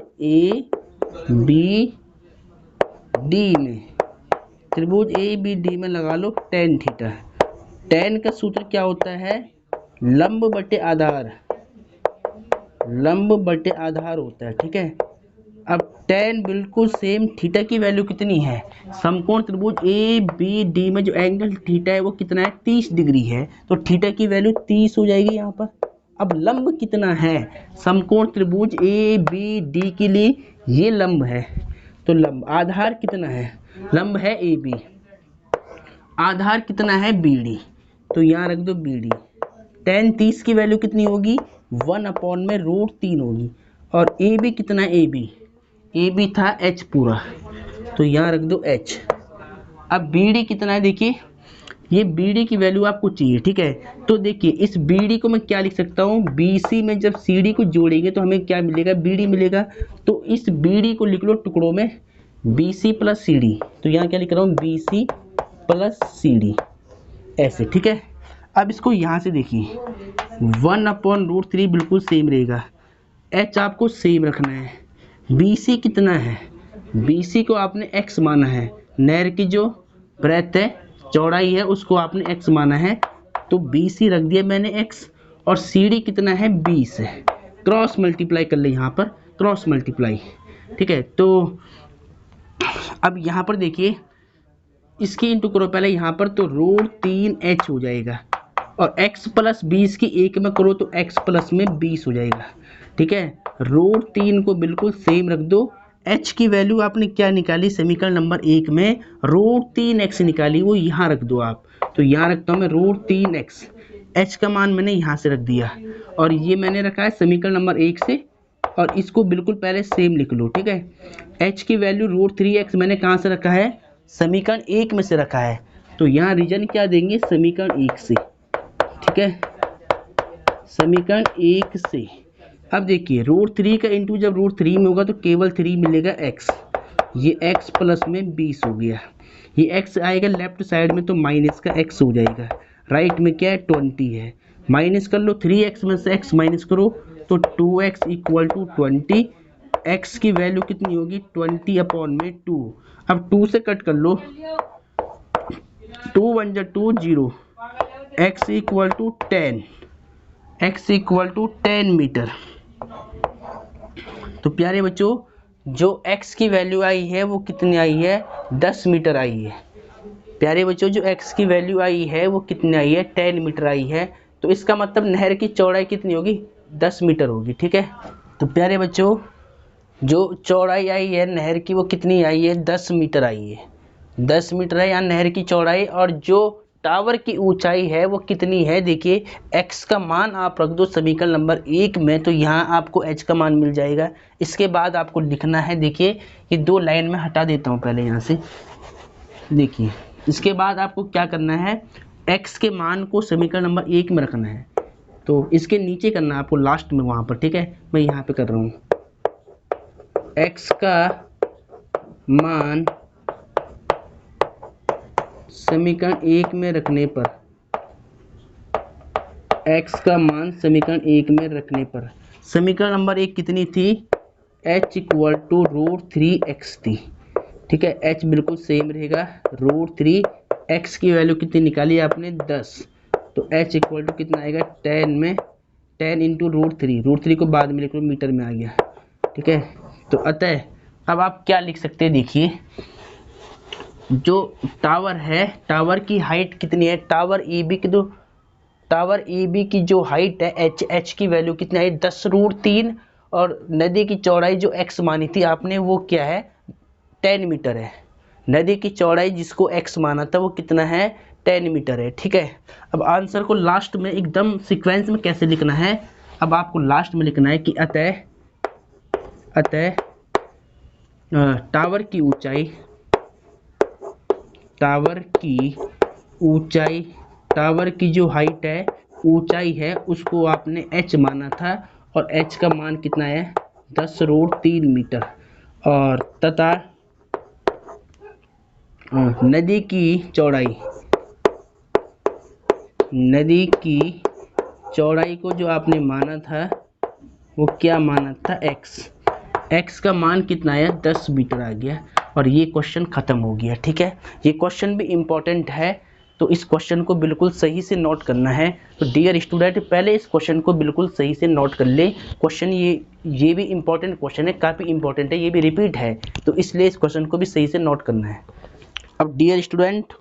ABD में लगा लो tan थीटा। tan का सूत्र क्या होता है, लंब बटे आधार होता है, ठीक है। अब tan बिल्कुल सेम, थीटा की वैल्यू कितनी है, समकोण त्रिभुज ABD में जो एंगल थीटा है वो कितना है 30 डिग्री है, तो थीटा की वैल्यू 30 हो जाएगी यहाँ पर। अब लंब कितना है, समकोण त्रिभुज ABD के लिए ये लंब है, तो लंब, आधार कितना है, लंब है AB, आधार कितना है BD, तो यहाँ रख दो BD। tan 30 की वैल्यू कितनी होगी 1 में √3 होगी, और AB कितना है, AB था h पूरा, तो यहाँ रख दो h। अब BD कितना है देखिए, ये BD की वैल्यू आपको चाहिए, ठीक है। तो देखिए इस BD को मैं क्या लिख सकता हूँ, BC में जब CD को जोड़ेंगे तो हमें क्या मिलेगा, BD मिलेगा। तो इस BD को लिख लो टुकड़ों में BC प्लस CD, तो यहाँ क्या लिख रहा हूँ BC प्लस CD, ऐसे, ठीक है। अब इसको यहाँ से देखिए 1/√3 बिल्कुल सेम रहेगा, h आपको सेम रखना है। BC कितना है, BC को आपने x माना है, नहर की जो ब्रेथ है, चौड़ाई है, उसको आपने x माना है, तो BC रख दिया मैंने x, और CD कितना है 20 है, क्रॉस मल्टीप्लाई कर ले यहाँ पर, क्रॉस मल्टीप्लाई, ठीक है। तो अब यहाँ पर देखिए इसकी इंटू करो पहले यहाँ पर, तो √3h हो जाएगा, और x प्लस 20 की एक में करो तो x प्लस में 20 हो जाएगा, ठीक है। √3 को बिल्कुल सेम रख दो, h की वैल्यू आपने क्या निकाली समीकरण नंबर 1 में, √3x निकाली, वो यहाँ रख दो आप, तो यहाँ रखता हूँ मैं √3x, h का मान मैंने यहाँ से रख दिया और ये मैंने रखा है समीकरण नंबर 1 से, और इसको बिल्कुल पहले सेम लिख लो, ठीक है। h की वैल्यू √3x मैंने कहाँ से रखा है, समीकरण 1 में से रखा है, तो यहाँ रीजन क्या देंगे, समीकरण 1 से, ठीक है, समीकरण 1 से। अब देखिए √3 का इंटू जब √3 में होगा तो केवल 3 मिलेगा x, ये x प्लस में 20 हो गया, ये x आएगा लेफ्ट साइड में तो माइनस का x हो जाएगा, राइट में क्या है 20 है, माइनस कर लो 3x में से x माइनस करो तो 2x इक्वल टू 20, x की वैल्यू कितनी होगी 20 अपॉन में 2, अब 2 से कट कर लो, 2 1 2 0, x equal to 10, x equal to 10 metre. तो प्यारे बच्चों जो x की वैल्यू आई है वो कितनी आई है, 10 मीटर आई है। प्यारे बच्चों जो x की वैल्यू आई है वो कितनी आई है, 10 मीटर आई है, तो इसका मतलब नहर की चौड़ाई कितनी होगी, 10 मीटर होगी, ठीक है। तो प्यारे बच्चों जो चौड़ाई आई है नहर की वो कितनी आई है, 10 मीटर आई है, 10 मीटर है यहाँ नहर की चौड़ाई, और जो टावर की ऊंचाई है वो कितनी है, देखिए x का मान आप रख दो समीकरण नंबर 1 में, तो यहाँ आपको h का मान मिल जाएगा। इसके बाद आपको लिखना है, देखिए ये 2 लाइन में हटा देता हूँ पहले यहाँ से, देखिए इसके बाद आपको क्या करना है, x के मान को समीकरण नंबर 1 में रखना है, तो इसके नीचे करना है आपको लास्ट में वहाँ पर, ठीक है, मैं यहाँ पे कर रहा हूँ, x का मान समीकरण 1 में रखने पर, x का मान समीकरण 1 में रखने पर, समीकरण नंबर 1 कितनी थी, h इक्वल टू √3x थी, ठीक है, h बिल्कुल सेम रहेगा, √3, x की वैल्यू कितनी निकाली आपने 10, तो h इक्वल टू कितना आएगा 10 में 10 इंटू √3 को बाद में लिख लो मीटर में आ गया, ठीक है। तो अतः अब आप क्या लिख सकते हैं, देखिए जो टावर है, टावर की हाइट कितनी है, टावर ए बी की जो हाइट है h की वैल्यू कितनी है 10√3, और नदी की चौड़ाई जो x मानी थी आपने वो क्या है 10 मीटर है, नदी की चौड़ाई जिसको x माना था वो कितना है 10 मीटर है, ठीक है। अब आंसर को लास्ट में एकदम सीक्वेंस में कैसे लिखना है, अब आपको लास्ट में लिखना है कि अतः टावर की जो हाइट है, ऊंचाई है, उसको आपने h माना था, और h का मान कितना है 10√3 मीटर, और तथा नदी की चौड़ाई को जो आपने माना था वो क्या माना था, x का मान कितना है 10 मीटर आ गया, और ये क्वेश्चन खत्म हो गया, ठीक है। ये क्वेश्चन भी इम्पोर्टेंट है, तो इस क्वेश्चन को बिल्कुल सही से नोट करना है। तो डियर स्टूडेंट पहले इस क्वेश्चन को बिल्कुल सही से नोट कर ले, क्वेश्चन ये भी इम्पोर्टेंट क्वेश्चन है, काफ़ी इम्पोर्टेंट है, ये भी रिपीट है, तो इसलिए इस क्वेश्चन को भी सही से नोट करना है। अब डियर स्टूडेंट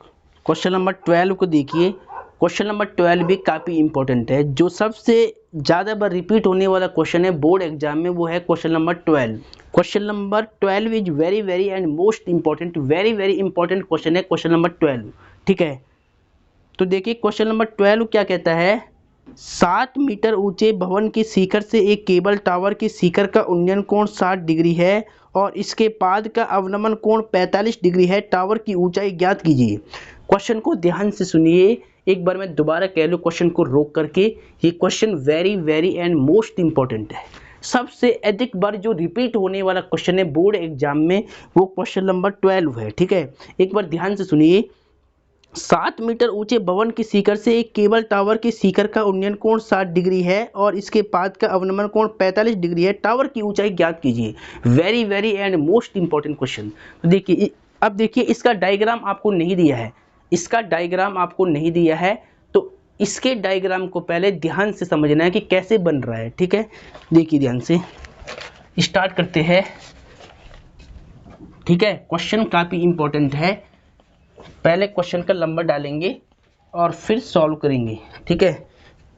क्वेश्चन नंबर 12 को देखिए, क्वेश्चन नंबर 12 भी काफ़ी इंपॉर्टेंट है, जो सबसे ज़्यादा बार रिपीट होने वाला क्वेश्चन है बोर्ड एग्जाम में, वो है question number 12। Question number 12 is very very and most important, very very important question है क्वेश्चन नंबर 12, ठीक है। तो देखिए क्वेश्चन नंबर 12 क्या कहता है, 7 मीटर ऊंचे भवन की शिखर से एक केबल टावर की शिखर का उन्नयन कोण 60 डिग्री है और इसके पाद का अवनमन कोण 45 डिग्री है, टावर की ऊंचाई ज्ञात कीजिए। क्वेश्चन को ध्यान से सुनिए, एक बार मैं दोबारा कह लूँ क्वेश्चन को रोक करके, ये question very very and most important है, सबसे अधिक बार जो रिपीट होने वाला क्वेश्चन है बोर्ड एग्जाम में वो क्वेश्चन नंबर 12 है, ठीक है। एक बार ध्यान से सुनिए, 7 मीटर ऊंचे भवन की शिखर से एक केबल टावर की शिखर का उन्नयन कोण 60 डिग्री है और इसके पाद का अवनमन कोण 45 डिग्री है, टावर की ऊंचाई ज्ञात कीजिए। Very very and most important question. तो देखिए, अब देखिए इसका डायग्राम आपको नहीं दिया है, इसका डायग्राम आपको नहीं दिया है, तो इसके डायग्राम को पहले ध्यान से समझना है कि कैसे बन रहा है, ठीक है। देखिए ध्यान से स्टार्ट करते हैं, ठीक है। क्वेश्चन काफ़ी इंपॉर्टेंट है, पहले क्वेश्चन का नंबर डालेंगे और फिर सॉल्व करेंगे, ठीक है।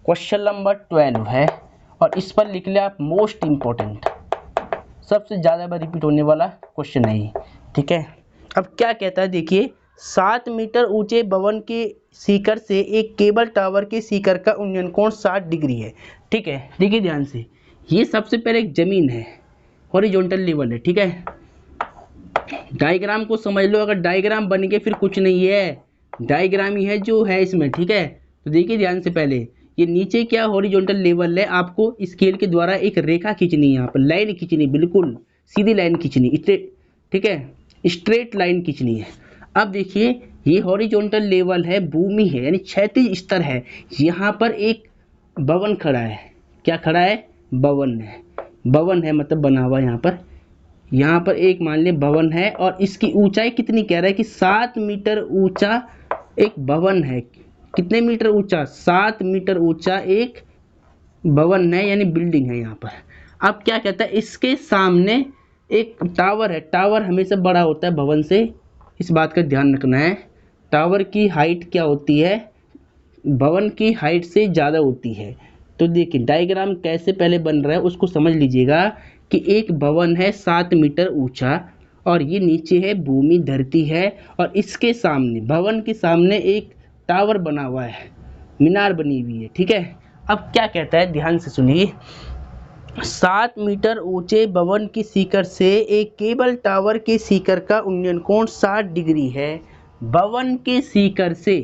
क्वेश्चन नंबर 12 है और इस पर लिख ले आप मोस्ट इंपॉर्टेंट, सबसे ज़्यादा बार रिपीट होने वाला क्वेश्चन है ये, ठीक है। अब क्या कहता है देखिए, 7 मीटर ऊंचे भवन के शिखर से एक केबल टावर के शिखर का उन्नयन कोण 60 डिग्री है। ठीक है, देखिए ध्यान से, ये सबसे पहले एक जमीन है, हॉरिजॉन्टल लेवल है। ठीक है, डायग्राम को समझ लो, अगर डायग्राम बन के फिर कुछ नहीं है, डायग्राम ही है जो है इसमें। ठीक है, तो देखिए ध्यान से, पहले ये नीचे क्या हॉरिजॉन्टल लेवल है, आपको स्केल के द्वारा एक रेखा खींचनी है, यहाँ पर लाइन खींचनी, बिल्कुल सीधी लाइन खींचनी, स्ट्रेट। ठीक है, स्ट्रेट लाइन खींचनी है। अब देखिए, ये हॉरिजॉन्टल लेवल है, भूमि है, यानी क्षैतिज स्तर है। यहाँ पर एक भवन खड़ा है, क्या खड़ा है, भवन है, भवन है मतलब बना हुआ यहाँ पर एक मान लिया भवन है, और इसकी ऊंचाई कितनी कह रहा है कि 7 मीटर ऊंचा एक भवन है। कितने मीटर ऊंचा, 7 मीटर ऊंचा एक भवन है, यानी बिल्डिंग है यहाँ पर। अब क्या कहता है, इसके सामने एक टावर है, टावर हमेशा बड़ा होता है भवन से, इस बात का ध्यान रखना है। टावर की हाइट क्या होती है, भवन की हाइट से ज़्यादा होती है। तो देखिए डायग्राम कैसे पहले बन रहा है उसको समझ लीजिएगा कि एक भवन है 7 मीटर ऊंचा, और ये नीचे है भूमि, धरती है, और इसके सामने, भवन के सामने एक टावर बना हुआ है, मीनार बनी हुई है। ठीक है, अब क्या कहता है, ध्यान से सुनिए, 7 मीटर ऊंचे भवन की शिखर से एक केबल टावर के शिखर का उन्नयन कोण 60 डिग्री है। भवन के शिखर से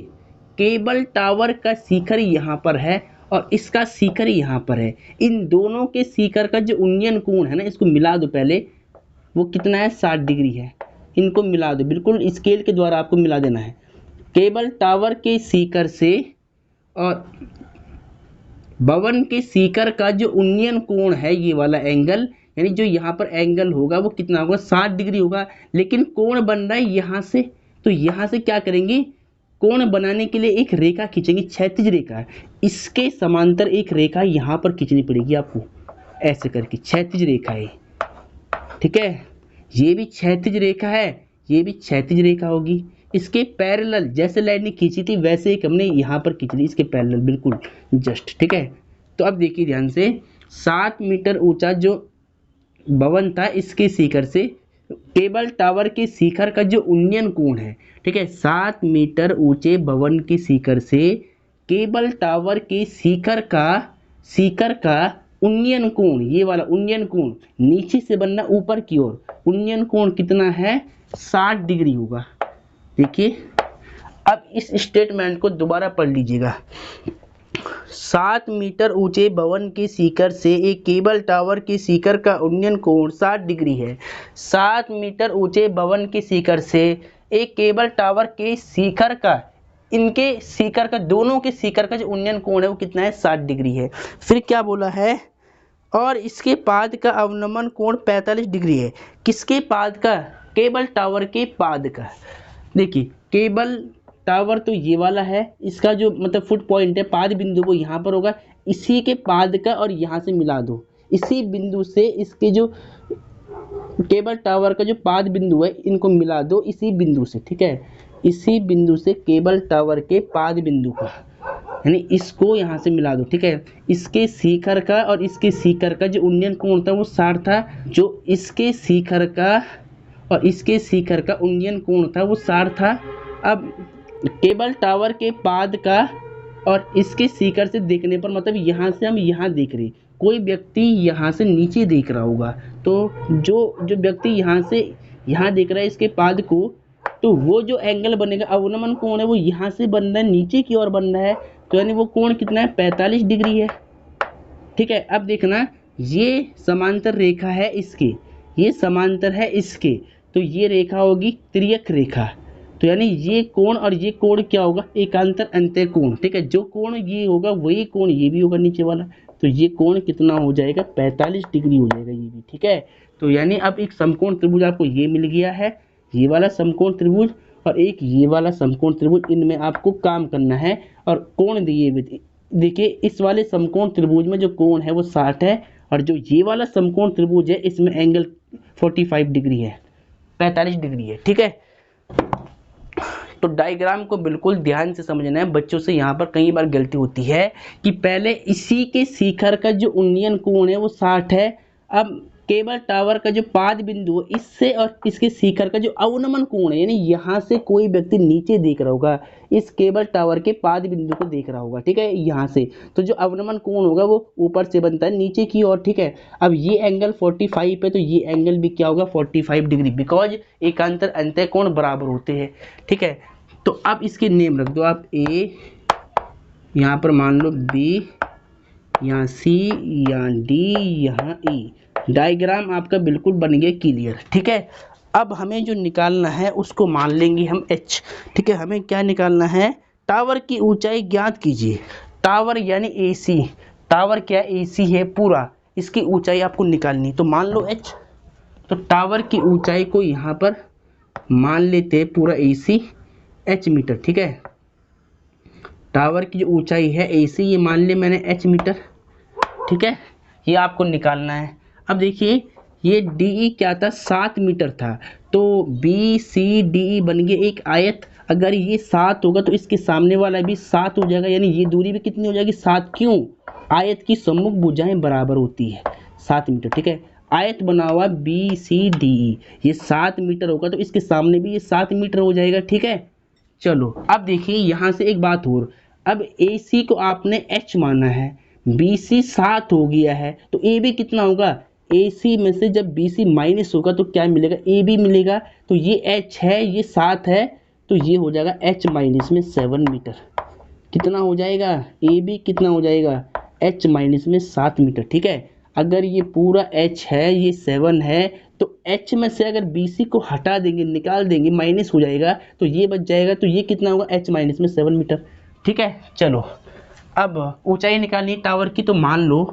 केबल टावर का शिखर यहाँ पर है, और इसका शिखर यहाँ पर है। इन दोनों के शिखर का जो उन्नयन कोण है ना, इसको मिला दो पहले, वो कितना है, 60 डिग्री है। इनको मिला दो, बिल्कुल स्केल के द्वारा आपको मिला देना है। केबल टावर के शिखर से और भवन के शिखर का जो उन्नयन कोण है, ये वाला एंगल, यानी जो यहाँ पर एंगल होगा वो कितना होगा, 60 डिग्री होगा। लेकिन कोण बन रहा है यहाँ से, तो यहाँ से क्या करेंगे, कोण बनाने के लिए एक रेखा खींचेंगे, क्षैतिज रेखा। इसके समांतर एक रेखा यहाँ पर खींचनी पड़ेगी आपको, ऐसे करके क्षैतिज रेखा है। ठीक है, ये भी क्षैतिज रेखा है, ये भी क्षैतिज रेखा होगी। इसके पैरेलल, जैसे लाइन ने खींची थी वैसे एक हमने यहाँ पर खींच ली, इसके पैरेलल बिल्कुल जस्ट। ठीक है, तो अब देखिए ध्यान से, 7 मीटर ऊंचा जो भवन था, इसके शिखर से केबल टावर के शिखर का जो उन्नयन कोण है, ठीक है, 7 मीटर ऊंचे भवन के शिखर से केबल टावर के शिखर का उन्नयन कोण, ये वाला उन्नयन कोण नीचे से बनना ऊपर की ओर, उन्नयन कोण कितना है, 60 डिग्री होगा। देखिए, अब इस स्टेटमेंट को दोबारा पढ़ लीजिएगा। 7 मीटर ऊंचे भवन के शिखर से एक केबल टावर के शिखर का उन्नयन कोण 60 डिग्री है। 7 मीटर ऊंचे भवन के शिखर से एक केबल टावर के शिखर का, इनके शिखर का, दोनों के शिखर का जो उन्नयन कोण है वो कितना है, 60 डिग्री है। फिर क्या बोला है, और इसके पाद का अवनमन कोण 45 डिग्री है। किसके पाद का, केबल टावर के पाद का। देखिए, केबल टावर तो ये वाला है, इसका जो मतलब फुट पॉइंट है, पाद बिंदु वो यहाँ पर होगा, इसी के पाद का और यहाँ से मिला दो, इसी बिंदु से इसके जो केबल टावर का जो पाद बिंदु है इनको मिला दो इसी बिंदु से। ठीक है, इसी बिंदु से केबल टावर के पाद बिंदु का, यानी इसको यहाँ से मिला दो। ठीक है, इसके शिखर का और इसके शिखर का जो उन्नयन कोण था वो 60 था, जो इसके शिखर का और इसके शिखर का उन्नयन कोण था वो 60 था। अब केबल टावर के पाद का और इसके शिखर से देखने पर, मतलब यहाँ से हम यहाँ देख रहे, कोई व्यक्ति यहाँ से नीचे देख रहा होगा, तो जो व्यक्ति यहाँ से यहाँ देख रहा है इसके पाद को, तो वो जो एंगल बनेगा, अवनमन कोण है, वो यहाँ से बन रहा है, नीचे की ओर बन रहा है, तो यानी वो कोण कितना है, 45 डिग्री है। ठीक है, अब देखना, ये समांतर रेखा है इसके, ये समांतर है इसके, तो ये रेखा होगी तिर्यक रेखा, तो यानी ये कोण और ये कोण क्या होगा, एकांतर अंत्य कोण। ठीक है, जो कोण ये होगा वही कोण ये भी होगा नीचे वाला, तो ये कोण कितना हो जाएगा, 45 डिग्री हो जाएगा ये भी। ठीक है, तो यानी अब एक समकोण त्रिभुज आपको ये मिल गया है, ये वाला समकोण त्रिभुज और एक ये वाला समकोण त्रिभुज, इनमें आपको काम करना है और कोण दिए हुए। देखिए, इस वाले समकोण त्रिभुज में जो कोण है वो 60 है, और जो ये वाला समकोण त्रिभुज है इसमें एंगल 45 डिग्री है, 45 डिग्री है। ठीक है, तो डायग्राम को बिल्कुल ध्यान से समझना है। बच्चों से यहाँ पर कई बार गलती होती है कि पहले इसी के शिखर का जो उन्नयन कोण है वो 60 है, अब केबल टावर का जो पाद बिंदु है इससे और इसके शिखर का जो अवनमन कोण है, यानी यहाँ से कोई व्यक्ति नीचे देख रहा होगा, इस केबल टावर के पाद बिंदु को देख रहा होगा, ठीक है, यहाँ से, तो जो अवनमन कोण होगा वो ऊपर से बनता है नीचे की ओर, ठीक है। अब ये एंगल 45 है तो ये एंगल भी क्या होगा 45 डिग्री, बिकॉज एकांतर अंतः कोण बराबर होते हैं, ठीक है। तो अब इसके नेम रख दो आप, ए, यहाँ पर मान लो बी, यहाँ सी, यहाँ डी, यहाँ ई। डायग्राम आपका बिल्कुल बन गया क्लियर, ठीक है। अब हमें जो निकालना है उसको मान लेंगे हम h, ठीक है। हमें क्या निकालना है, टावर की ऊंचाई ज्ञात कीजिए। टावर यानी AC, टावर क्या AC है पूरा, इसकी ऊंचाई आपको निकालनी, तो मान लो h। तो टावर की ऊंचाई को यहाँ पर मान लेते हैं पूरा AC h मीटर, ठीक है। टावर की जो ऊंचाई है AC ये मान ले मैंने h मीटर, ठीक है। ये आपको निकालना है। अब देखिए ये DE क्या था 7 मीटर था, तो BCDE बन गया एक आयत। अगर ये 7 होगा तो इसके सामने वाला भी 7 हो जाएगा, यानी ये दूरी भी कितनी हो जाएगी 7। क्यों, आयत की सम्मुख भुजाएं बराबर होती है 7 मीटर, ठीक है। आयत बना हुआ BCDE, ये 7 मीटर होगा तो इसके सामने भी ये 7 मीटर हो जाएगा, ठीक है। चलो अब देखिए यहाँ से एक बात और, अब AC को आपने h माना है, BC 7 हो गया है, तो AB कितना होगा, AC में से जब BC माइनस होगा तो क्या मिलेगा, AB मिलेगा। तो ये h है, ये 7 है, तो ये हो जाएगा h माइनस में 7 मीटर। कितना हो जाएगा, AB कितना हो जाएगा, h माइनस में 7 मीटर, ठीक है। अगर ये पूरा h है, ये 7 है, तो h में से अगर BC को हटा देंगे, निकाल देंगे, माइनस हो जाएगा, तो ये बच जाएगा, तो ये कितना होगा h माइनस में 7 मीटर, ठीक है। चलो अब ऊंचाई निकालनी टावर की, तो मान लो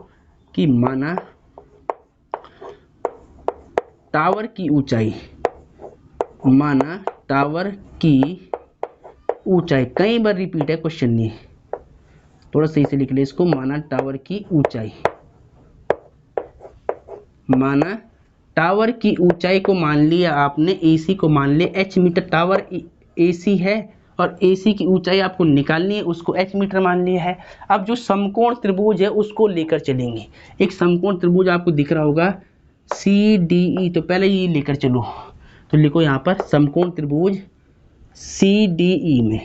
कि माना टावर की ऊंचाई, माना टावर की ऊंचाई, कई बार रिपीट है क्वेश्चन में, थोड़ा सही से लिख ले इसको। माना टावर की ऊंचाई, माना टावर की ऊंचाई को मान लिया आपने, AC को मान लिया h मीटर, टावर AC है और AC की ऊंचाई आपको निकालनी है, उसको h मीटर मान लिया है। अब जो समकोण त्रिभुज है उसको लेकर चलेंगे। एक समकोण त्रिभुज आपको दिख रहा होगा CDE, तो पहले ये लेकर चलो, तो लिखो यहाँ पर समकोण त्रिभुज CDE में,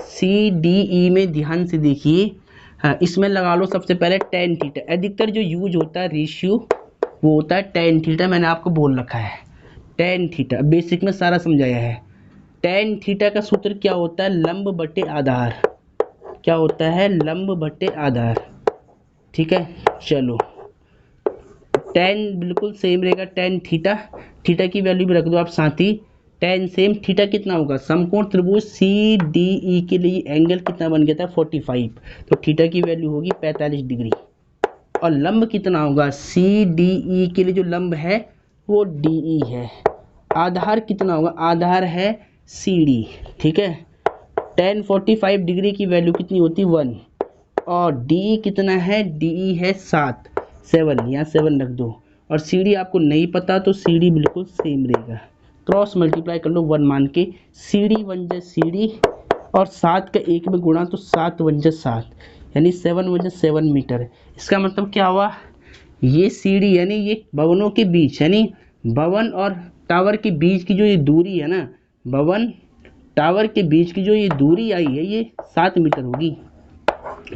CDE में ध्यान से देखिए। हाँ, इसमें लगा लो सबसे पहले tan थीटा। अधिकतर जो यूज होता है रेशियो वो होता है tan थीटा, मैंने आपको बोल रखा है tan थीटा, बेसिक में सारा समझाया है। tan थीटा का सूत्र क्या होता है, लंब बटे आधार, क्या होता है, लंब बटे आधार, ठीक है। चलो tan बिल्कुल सेम रहेगा, tan थीटा, थीटा की वैल्यू भी रख दो आप साथ ही, tan सेम, थीटा कितना होगा, समकोण त्रिभुज CDE के लिए एंगल कितना बन गया था 45, तो थीटा की वैल्यू होगी 45 डिग्री। और लंब कितना होगा, CDE के लिए जो लंब है वो DE है। आधार कितना होगा, आधार है CD, ठीक है। tan 45 डिग्री की वैल्यू कितनी होती 1, और DE कितना है, DE है 7, यहाँ 7 रख दो। और CD आपको नहीं पता तो CD बिल्कुल सेम रहेगा, क्रॉस मल्टीप्लाई कर लो 1 मान के, CD 1 जा CD, और 7 का 1 में गुणा तो 7 1 जा 7, यानी 7 1 जा 7 मीटर। इसका मतलब क्या हुआ, ये CD यानी ये भवनों के बीच, यानी भवन और टावर के बीच की जो ये दूरी है ना, भवन टावर के बीच की जो ये दूरी आई है ये 7 मीटर होगी,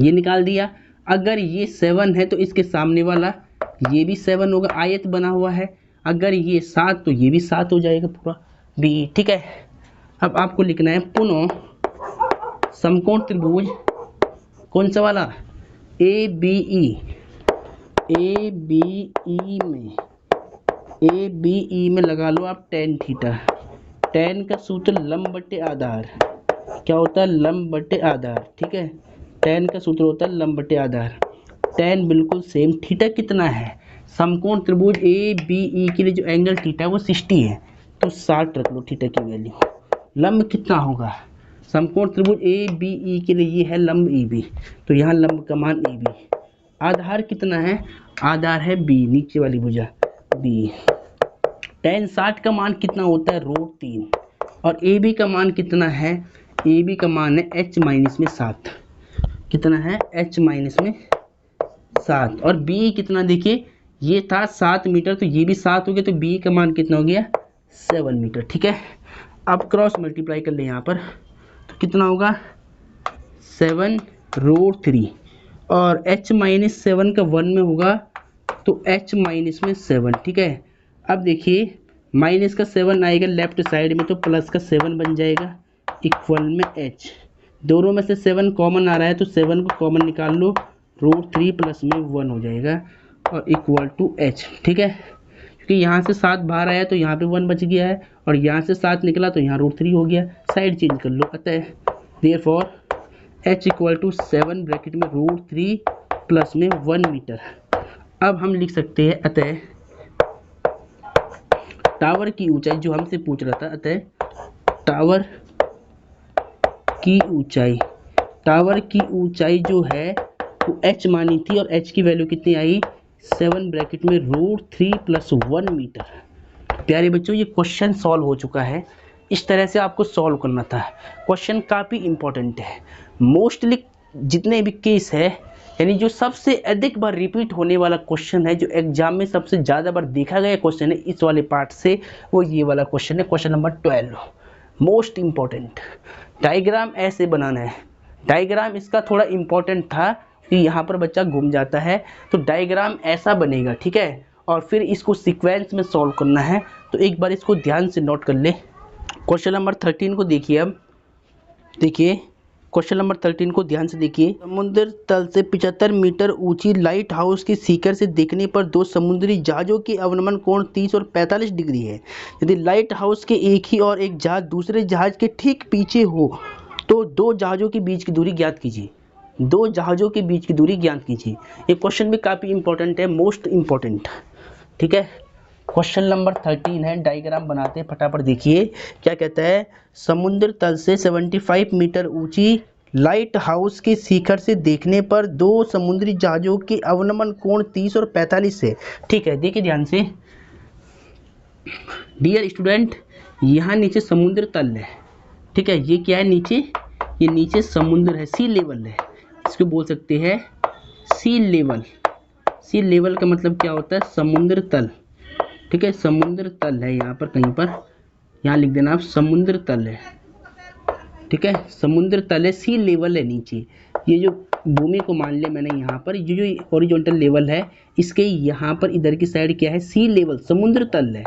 ये निकाल दिया। अगर ये 7 है तो इसके सामने वाला ये भी 7 होगा, आयत बना हुआ है। अगर ये 7 तो ये भी 7 हो जाएगा पूरा भी, ठीक है। अब आपको लिखना है पुनः समकोण त्रिभुज, कौन सा वाला, ABE में लगा लो आप tan थीटा। tan का सूत्र लंब बटे आधार, क्या होता है, लंब बटे आधार, ठीक है। tan का सूत्र होता है लंब बटे आधार, tan बिल्कुल सेम। थीटा कितना है, समकोण त्रिभुज ABE के लिए जो एंगल थीटा है वो 60 है, तो 60 रख लो थीटा की वैल्यू। लंब कितना होगा, समकोण त्रिभुज ABE के लिए ये है लंब EB, तो यहाँ लंब का मान EB। आधार कितना है, आधार है B, नीचे वाली भुजा B। tan 60 का मान कितना होता है, √3, और AB का मान कितना है, AB का मान है h माइनस में 7, कितना है, h माइनस में 7 और बी कितना, देखिए ये था 7 मीटर तो ये भी 7 हो गया, तो बी का मान कितना हो गया 7 मीटर। ठीक है, अब क्रॉस मल्टीप्लाई कर ले यहाँ पर, तो कितना होगा 7√3 और h-7 का 1 में होगा तो h-7। ठीक है, अब देखिए माइनस का 7 आएगा लेफ्ट साइड में तो प्लस का 7 बन जाएगा इक्वल में h, दोनों में से 7 कॉमन आ रहा है तो 7 को कॉमन निकाल लो, √3 प्लस में 1 हो जाएगा और इक्वल टू h। ठीक है, क्योंकि यहाँ से 7 बाहर आया तो यहाँ पे 1 बच गया है और यहाँ से 7 निकला तो यहाँ √3 हो गया, साइड चेंज कर लो। अतः therefore h equal to 7 bracket में √3 प्लस में 1 मीटर। अब हम लिख सकते हैं अतः टावर की ऊंचाई जो हमसे पूछ रहा था, अतः टावर की ऊंचाई जो है वो h मानी थी और h की वैल्यू कितनी आई 7 ब्रैकेट में √3 प्लस 1 मीटर। प्यारे बच्चों ये क्वेश्चन सॉल्व हो चुका है, इस तरह से आपको सॉल्व करना था। क्वेश्चन काफ़ी इंपॉर्टेंट है, मोस्टली जितने भी केस है यानी जो सबसे अधिक बार रिपीट होने वाला क्वेश्चन है, जो एग्जाम में सबसे ज़्यादा बार देखा गया क्वेश्चन है इस वाले पार्ट से, वो ये वाला क्वेश्चन है, question number 12 most important. Diagram ऐसे बनाना है, डायग्राम इसका थोड़ा इम्पॉर्टेंट था कि यहाँ पर बच्चा घूम जाता है, तो डायग्राम ऐसा बनेगा। ठीक है, और फिर इसको सीक्वेंस में सॉल्व करना है, तो एक बार इसको ध्यान से नोट कर ले। क्वेश्चन नंबर 13 को देखिए, अब देखिए क्वेश्चन नंबर 13 को ध्यान से देखिए। समुद्र तल से 75 मीटर ऊंची लाइट हाउस की सीकर से देखने पर दो समुद्री जहाज़ों के अवनमन कोण 30 और 45 डिग्री है। यदि लाइट हाउस के एक ही और एक जहाज दूसरे जहाज के ठीक पीछे हो तो दो जहाज़ों के बीच की दूरी ज्ञात कीजिए। दो जहाज़ों के बीच की दूरी ज्ञात कीजिए। ये क्वेश्चन भी काफ़ी इंपॉर्टेंट है, मोस्ट इम्पॉर्टेंट। ठीक है, क्वेश्चन नंबर 13 है, डायग्राम बनाते हैं फटाफट। देखिए क्या कहता है, समुद्र तल से 75 मीटर ऊंची लाइट हाउस के शिखर से देखने पर दो समुद्री जहाज़ों के अवनमन कोण 30 और 45 है। ठीक है, देखिए ध्यान से डियर स्टूडेंट, यहाँ नीचे समुद्र तल है। ठीक है, ये क्या है नीचे, ये नीचे समुद्र है, सी लेवल है, इसको बोल सकते हैं सी लेवल। सी लेवल का मतलब क्या होता है, समुद्र तल। ठीक है, समुद्र तल है यहाँ पर, कहीं पर यहाँ लिख देना आप समुद्र तल है। ठीक है, समुद्र तल है, सी लेवल है नीचे। ये जो भूमि को मान ले मैंने यहाँ पर, ये जो हॉरिजॉन्टल लेवल है इसके यहाँ पर इधर की साइड क्या है, सी लेवल, समुद्र तल है।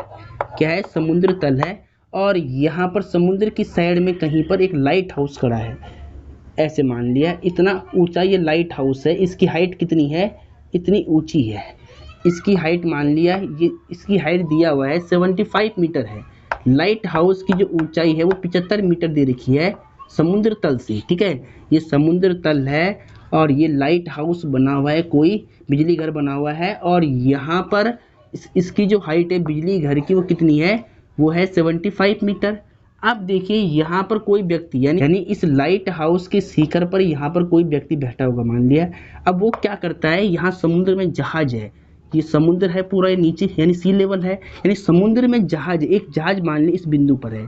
क्या है, समुद्र तल है, और यहाँ पर समुद्र की साइड में कहीं पर एक लाइट हाउस खड़ा है, ऐसे मान लिया। इतना ऊंचा ये लाइट हाउस है, इसकी हाइट कितनी है, इतनी ऊंची है, इसकी हाइट मान लिया, ये इसकी हाइट दिया हुआ है 75 मीटर है। लाइट हाउस की जो ऊंचाई है वो 75 मीटर दे रखी है समुद्र तल से। ठीक है, ये समुद्र तल है और ये लाइट हाउस बना हुआ है, कोई बिजली घर बना हुआ है, और यहाँ पर इसकी जो हाइट है बिजली घर की वो कितनी है, वो है 75 मीटर। अब देखिए यहाँ पर कोई व्यक्ति यानी इस लाइट हाउस के शिखर पर यहाँ पर कोई व्यक्ति बैठा होगा मान लिया। अब वो क्या करता है, यहाँ समुद्र में जहाज है, ये समुद्र है पूरा, ये नीचे यानी सी लेवल है, यानी समुद्र में जहाज, एक जहाज मान ली इस बिंदु पर है,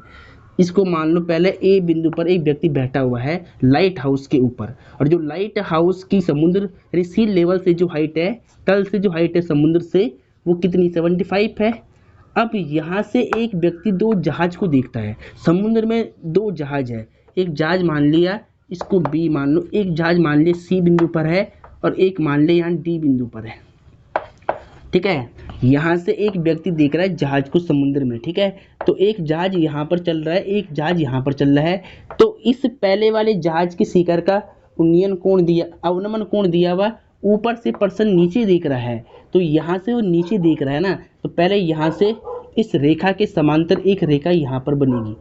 इसको मान लो पहले ए बिंदु पर एक व्यक्ति बैठा हुआ है लाइट हाउस के ऊपर, और जो लाइट हाउस की समुद्र यानी सी लेवल से जो हाइट है, तल से जो हाइट है समुद्र से, वो कितनी 75 है। अब यहाँ से एक व्यक्ति दो जहाज को देखता है, समुद्र में दो जहाज है, एक जहाज मान लिया इसको बी मान लो, एक जहाज मान लिया सी बिंदु पर है और एक मान लिया यहाँ डी बिंदु पर है। ठीक है, यहाँ से एक व्यक्ति देख रहा है जहाज को समुद्र में। ठीक है, तो एक जहाज यहाँ पर चल रहा है, एक जहाज यहाँ पर चल रहा है, तो इस पहले वाले जहाज के शिखर का उन्नयन कोण दिया, अवनमन कोण दिया हुआ, ऊपर से पर्सन नीचे देख रहा है, तो यहाँ से वो नीचे देख रहा है ना, तो पहले यहाँ से इस रेखा के समांतर एक रेखा यहाँ पर बनेगी,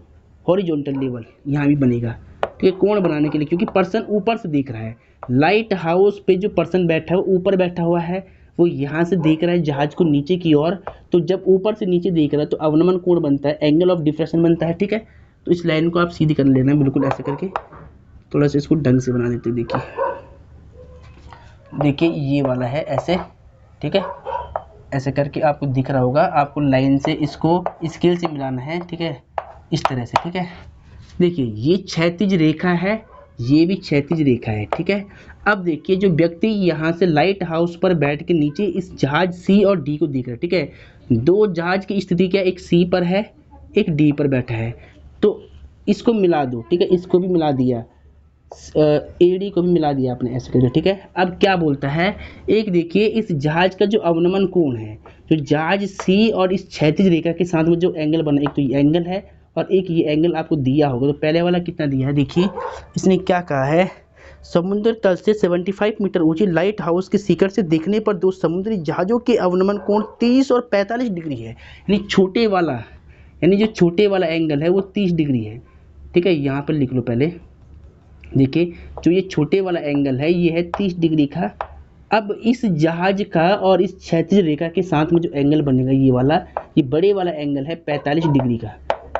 हॉरिजॉन्टल लेवल यहाँ भी बनेगा। ठीक है, कोण बनाने के लिए, क्योंकि पर्सन ऊपर से देख रहा है, लाइट हाउस पे जो पर्सन बैठा है वो ऊपर बैठा हुआ है, वो यहाँ से देख रहा है जहाज को नीचे की ओर, तो जब ऊपर से नीचे देख रहा है तो अवनमन कोण बनता है, एंगल ऑफ डिफ्रेक्शन बनता है। ठीक है, तो इस लाइन को आप सीधी कर लेना बिल्कुल ऐसे करके, थोड़ा सा इसको ढंग से बना देते हैं। देखिए ये वाला है ऐसे। ठीक है, ऐसे करके आपको दिख रहा होगा, आपको लाइन से इसको स्केल से मिलाना है। ठीक है, इस तरह से। ठीक है, देखिए ये क्षैतिज रेखा है ये भी क्षैतिज रेखा है, ठीक है। अब देखिए जो व्यक्ति यहाँ से लाइट हाउस पर बैठ के नीचे इस जहाज सी और डी को देख रहा है, ठीक है। दो जहाज की स्थिति क्या, एक सी पर है, एक डी पर बैठा है। तो इसको मिला दो, ठीक है, इसको भी मिला दिया, एडी को भी मिला दिया आपने ऐसे करके, ठीक है। अब क्या बोलता है, एक देखिए इस जहाज का जो अवनमन कोण है, जो जहाज सी और इस क्षैतिज रेखा के साथ में जो एंगल बना, एक तो ये एंगल है और एक ये एंगल आपको दिया होगा। तो पहले वाला कितना दिया है, देखिए इसने क्या कहा है, समुद्र तल से 75 मीटर ऊंची लाइट हाउस के शिखर से देखने पर दो समुद्री जहाजों के अवनमन कोण 30 और 45 डिग्री है। यानी छोटे वाला, यानी जो छोटे वाला एंगल है वो 30 डिग्री है, ठीक है। यहाँ पर लिख लो पहले, देखिए जो ये छोटे वाला एंगल है ये है 30 डिग्री का। अब इस जहाज का और इस क्षैतिज रेखा के साथ में जो एंगल बनेगा ये वाला, ये बड़े वाला एंगल है 45 डिग्री का,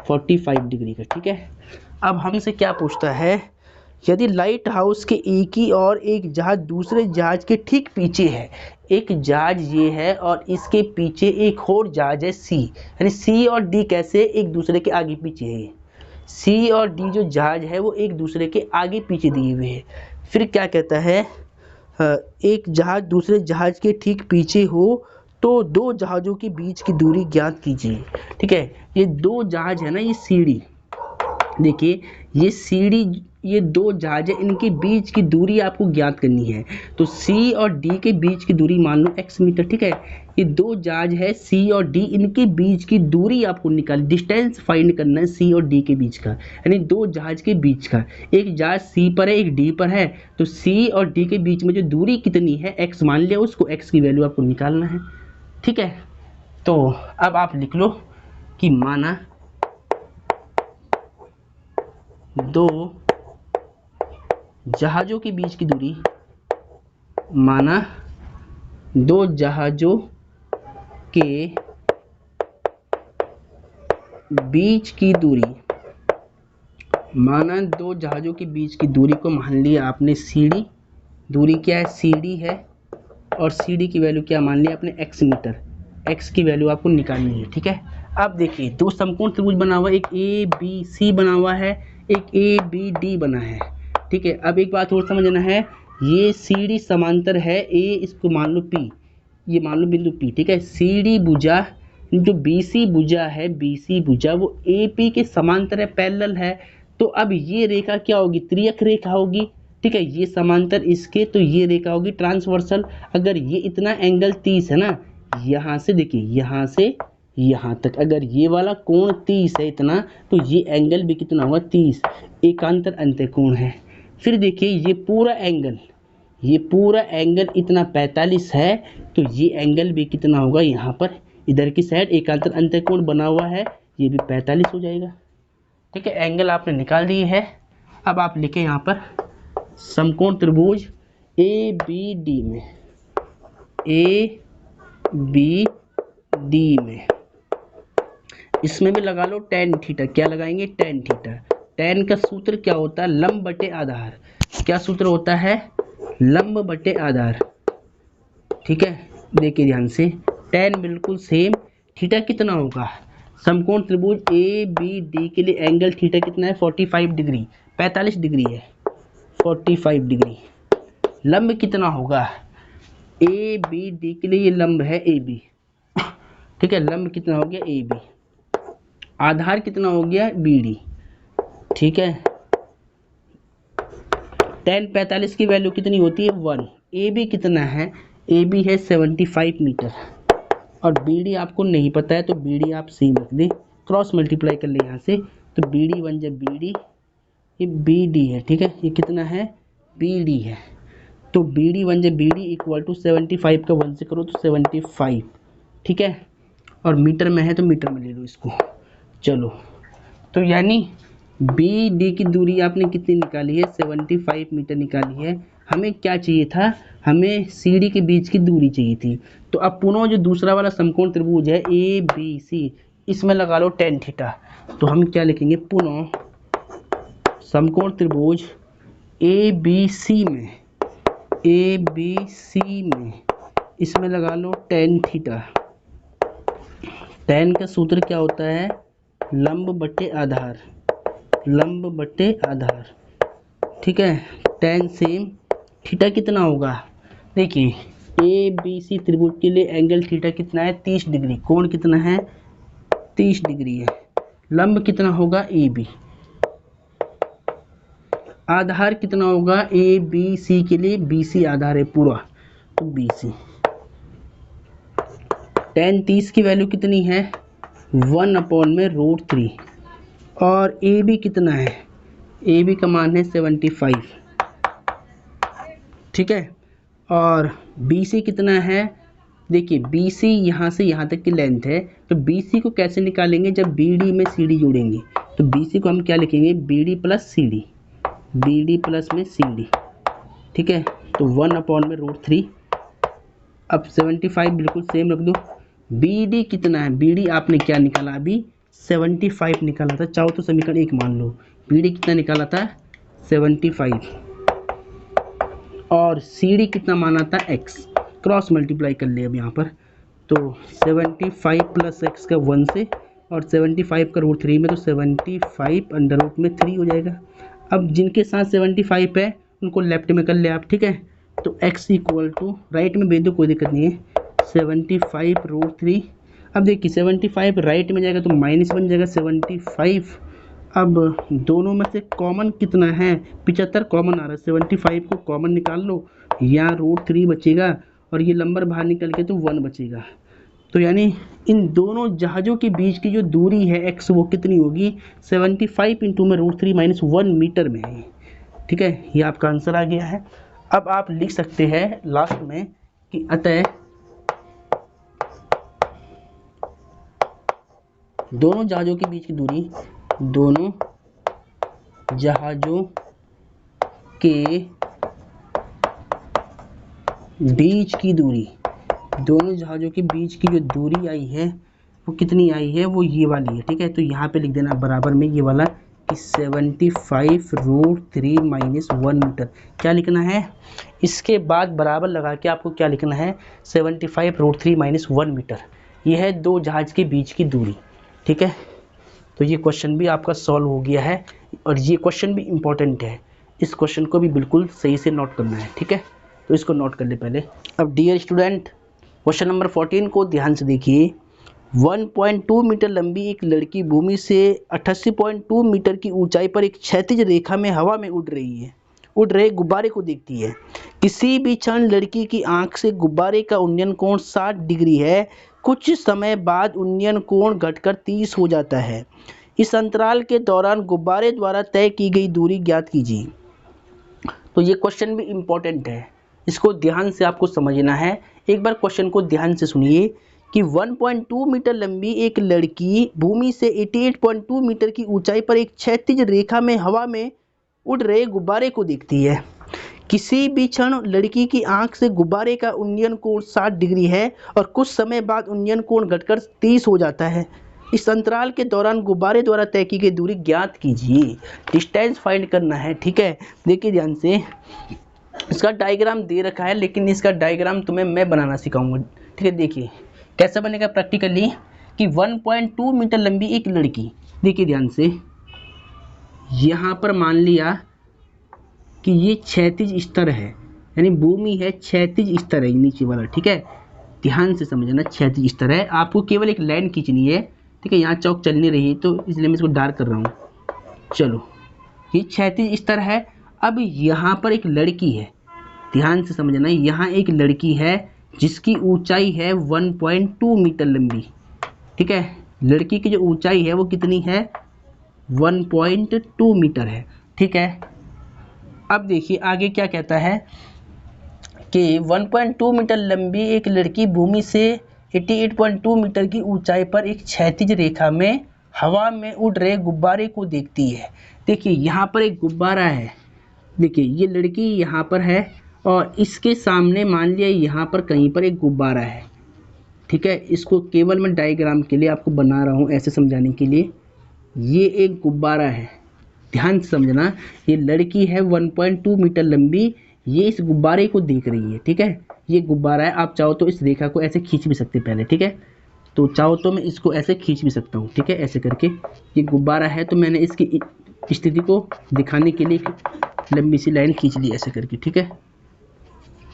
45 डिग्री का, ठीक है। अब हमसे क्या पूछता है, यदि लाइट हाउस के एक ही और एक जहाज दूसरे जहाज के ठीक पीछे है, एक जहाज ये है और इसके पीछे एक और जहाज है सी, यानी सी और डी कैसे एक दूसरे के आगे पीछे है, सी और डी जो जहाज है वो एक दूसरे के आगे पीछे दिए हुए हैं। फिर क्या कहता है, एक जहाज दूसरे जहाज के ठीक पीछे हो तो दो जहाज़ों के बीच की दूरी ज्ञात कीजिए, ठीक है। ये दो जहाज है ना, ये सीढ़ी, देखिए ये सीढ़ी, ये दो जहाज है, इनके बीच की दूरी आपको ज्ञात करनी है। तो सी और डी के बीच की दूरी मान लो x मीटर, ठीक है। ये दो जहाज है सी और डी, इनके बीच की दूरी आपको निकाल, डिस्टेंस फाइंड करना है सी और डी के बीच का, यानी दो जहाज के बीच का। एक जहाज सी पर है, एक डी पर है, तो सी और डी के बीच में जो दूरी कितनी है x मान लिया, उसको x की वैल्यू आपको निकालना है, ठीक है। तो अब आप लिख लो कि माना दो जहाज़ों के बीच की दूरी, माना दो जहाज़ों के बीच की दूरी, माना दो जहाज़ों के बीच की दूरी को मान लिया आपने सीडी, दूरी क्या है सीडी है, और सीडी की वैल्यू क्या मान लिया आपने x मीटर, x की वैल्यू आपको निकालनी है, ठीक है। अब देखिए दो समकोण त्रिभुज बना हुआ है, एक ए बी सी बना हुआ है, एक ए बी डी बना है, ठीक है। अब एक बात और समझना है, ये सी डी समांतर है ए, इसको मान लो पी, ये मान लो बिंदु पी, ठीक है। सी डी भुजा जो बी सी भुजा है, बी सी भुजा वो ए पी के समांतर है, पैरेलल है। तो अब ये रेखा क्या होगी, त्रियक रेखा होगी, ठीक है। ये समांतर इसके, तो ये रेखा होगी ट्रांसवर्सल। अगर ये इतना एंगल 30 है ना, यहाँ से देखिए यहाँ से यहाँ तक अगर ये वाला कोण 30 है इतना, तो ये एंगल भी कितना होगा 30, एकांतर अंत्यकोण है। फिर देखिए ये पूरा एंगल, ये पूरा एंगल इतना 45 है, तो ये एंगल भी कितना होगा, यहाँ पर इधर की साइड एकांतर अंत्यकोण बना हुआ है, ये भी 45 हो जाएगा, ठीक है। एंगल आपने निकाल दिए है। अब आप लिखें यहाँ पर समकोण त्रिभुज ए बी डी में, ए बी डी में, इसमें भी लगा लो टेन थीटा, क्या लगाएंगे टेन थीटा। टेन का सूत्र क्या होता है, लंब बटे आधार, क्या सूत्र होता है, लंब बटे आधार, ठीक है। देखिए ध्यान से, टेन बिल्कुल सेम, थीटा कितना होगा, समकोण त्रिभुज ए बी डी के लिए एंगल थीटा कितना है 45 डिग्री, 45 डिग्री है, 45 डिग्री। लंब कितना होगा, ए बी डी के लिए ये लंब है ए बी, ठीक है, लंब कितना हो गया ए बी, आधार कितना हो गया बी डी, ठीक है। टेन 45 की वैल्यू कितनी होती है 1, ए बी कितना है, ए बी है 75 मीटर, और बी डी आपको नहीं पता है तो बी डी आप सेम रख दें, क्रॉस मल्टीप्लाई कर ले यहाँ से, तो बी डी बन जाए बी डी, ये बी डी है, ठीक है, ये कितना है बी डी है, तो बी डी बन जाए बी डी इक्वल टू 75 का 1 से करो तो 75, ठीक है। और मीटर में है तो मीटर में ले लो इसको, चलो। तो यानी बी डी की दूरी आपने कितनी निकाली है 75 मीटर निकाली है। हमें क्या चाहिए था, हमें सी डी के बीच की दूरी चाहिए थी। तो अब पुनः जो दूसरा वाला समकोण त्रिभुज है ए बी सी, इसमें लगा लो टेन थीटा, तो हम क्या लिखेंगे, पुनः समकोण त्रिभुज ए बी सी में, ए बी सी में इसमें लगा लो टेन थीटा। टेन का सूत्र क्या होता है, लंब बटे आधार, लंब बटे आधार, ठीक है। टेन सेम थीटा कितना होगा, देखिए ए बी सी त्रिभुज के लिए एंगल थीटा कितना है 30 डिग्री, कोण कितना है 30 डिग्री है, लंब कितना होगा ए बी, आधार कितना होगा ए बी सी के लिए, बी सी आधार है पूरा तो बी सी। टेन 30 की वैल्यू कितनी है 1/√3 और ए बी कितना है, ए बी का मान है 75, ठीक है। और बी सी कितना है, देखिए बी सी यहाँ से यहाँ तक की लेंथ है, तो बी सी को कैसे निकालेंगे, जब बी डी में सी डी जोड़ेंगे तो बी सी को हम क्या लिखेंगे B D plus C D, B D plus में सी डी, ठीक है। तो 1/√3, अब 75 बिल्कुल सेम रख दो। बी डी कितना है, बी डी आपने क्या निकाला अभी 75 निकाला था, चाहो तो समीकरण 1 मान लो, बी डी कितना निकाला था 75 और सी डी कितना माना था x, क्रॉस मल्टीप्लाई कर ले अब यहाँ पर, तो 75 प्लस x का 1 से और 75 का √3 में, तो 75 √3 हो जाएगा। अब जिनके साथ 75 है उनको लेफ्ट में कर ले आप, ठीक है। तो x इक्वल टू राइट में भेज दो कोई दिक्कत नहीं है, 75 √3। अब देखिए 75 राइट में जाएगा तो माइनस बन जाएगा 75। अब दोनों में से कॉमन कितना है 75 कॉमन आ रहा है, 75 को कॉमन निकाल लो, यहाँ √3 बचेगा और ये नंबर बाहर निकल के तो 1 बचेगा। तो यानी इन दोनों जहाज़ों के बीच की जो दूरी है x वो कितनी होगी 75 इंटू में √3 माइनस 1 मीटर में है, ठीक है। ये आपका आंसर आ गया है। अब आप लिख सकते हैं लास्ट में कि अतः दोनों जहाज़ों के बीच की दूरी, दोनों जहाज़ों के बीच की दूरी, दोनों जहाज़ों के बीच की जो दूरी आई है वो कितनी आई है, वो ये वाली है, ठीक है। तो यहाँ पे लिख देना बराबर में ये वाला कि 75 √3 माइनस 1 मीटर, क्या लिखना है, इसके बाद बराबर लगा के आपको क्या लिखना है 75 √3 माइनस 1 मीटर, ये है दो जहाज़ के बीच की दूरी, ठीक है। तो ये क्वेश्चन भी आपका सॉल्व हो गया है और ये क्वेश्चन भी इम्पोर्टेंट है, इस क्वेश्चन को भी बिल्कुल सही से नोट करना है, ठीक है। तो इसको नोट कर ले पहले। अब डियर स्टूडेंट क्वेश्चन नंबर 14 को ध्यान से देखिए। 1.2 मीटर लंबी एक लड़की भूमि से 88.2 मीटर की ऊंचाई पर एक क्षैतिज रेखा में हवा में उड़ रहे गुब्बारे को देखती है। किसी भी क्षण लड़की की आंख से गुब्बारे का उन्नयन कोण 60 डिग्री है, कुछ समय बाद उन्नयन कोण घटकर 30 हो जाता है। इस अंतराल के दौरान गुब्बारे द्वारा तय की गई दूरी ज्ञात कीजिए। तो ये क्वेश्चन भी इम्पोर्टेंट है, इसको ध्यान से आपको समझना है। एक बार क्वेश्चन को ध्यान से सुनिए कि 1.2 मीटर लंबी एक लड़की भूमि से 88.2 मीटर की ऊंचाई पर एक क्षैतिज रेखा में हवा में उड़ रहे गुब्बारे को देखती है। किसी भी क्षण लड़की की आंख से गुब्बारे का उन्नयन कोण 60 डिग्री है और कुछ समय बाद उन्नयन कोण घटकर 30 हो जाता है। इस अंतराल के दौरान गुब्बारे द्वारा तय की गई दूरी ज्ञात कीजिए। डिस्टेंस फाइंड करना है, ठीक है। देखिए ध्यान से, इसका डायग्राम दे रखा है लेकिन इसका डायग्राम तुम्हें मैं बनाना सिखाऊंगा, ठीक है। देखिए कैसा बनेगा प्रैक्टिकली कि 1.2 मीटर लंबी एक लड़की, देखिए ध्यान से, यहाँ पर मान लिया कि ये क्षैतिज स्तर है, यानी भूमि है, क्षैतिज स्तर है नीचे वाला, ठीक है। ध्यान से समझना, क्षैतिज स्तर है, आपको केवल एक लाइन खींचनी है, ठीक है। यहाँ चौक चल नहीं रही तो इसलिए मैं इसको डार्क कर रहा हूँ। चलो, ये क्षैतिज स्तर है। अब यहाँ पर एक लड़की है, ध्यान से समझना, यहाँ एक लड़की है जिसकी ऊंचाई है 1.2 मीटर लंबी, ठीक है। लड़की की जो ऊंचाई है वो कितनी है 1.2 मीटर है, ठीक है। अब देखिए आगे क्या कहता है कि 1.2 मीटर लंबी एक लड़की भूमि से 88.2 मीटर की ऊंचाई पर एक क्षैतिज रेखा में हवा में उड़ रहे गुब्बारे को देखती है। देखिए यहाँ पर एक गुब्बारा है, देखिए ये लड़की यहाँ पर है और इसके सामने मान लिया यहाँ पर कहीं पर एक गुब्बारा है, ठीक है। इसको केवल मैं डायग्राम के लिए आपको बना रहा हूँ ऐसे समझाने के लिए। ये एक गुब्बारा है, ध्यान से समझना, ये लड़की है 1.2 मीटर लंबी, ये इस गुब्बारे को देख रही है, ठीक है। ये गुब्बारा है, आप चाहो तो इस रेखा को ऐसे खींच भी सकते पहले, ठीक है। तो चाहो तो मैं इसको ऐसे खींच भी सकता हूँ, ठीक है, ऐसे करके। ये गुब्बारा है तो मैंने इसकी स्थिति को दिखाने के लिए लंबी सी लाइन खींच ली ऐसे करके, ठीक है।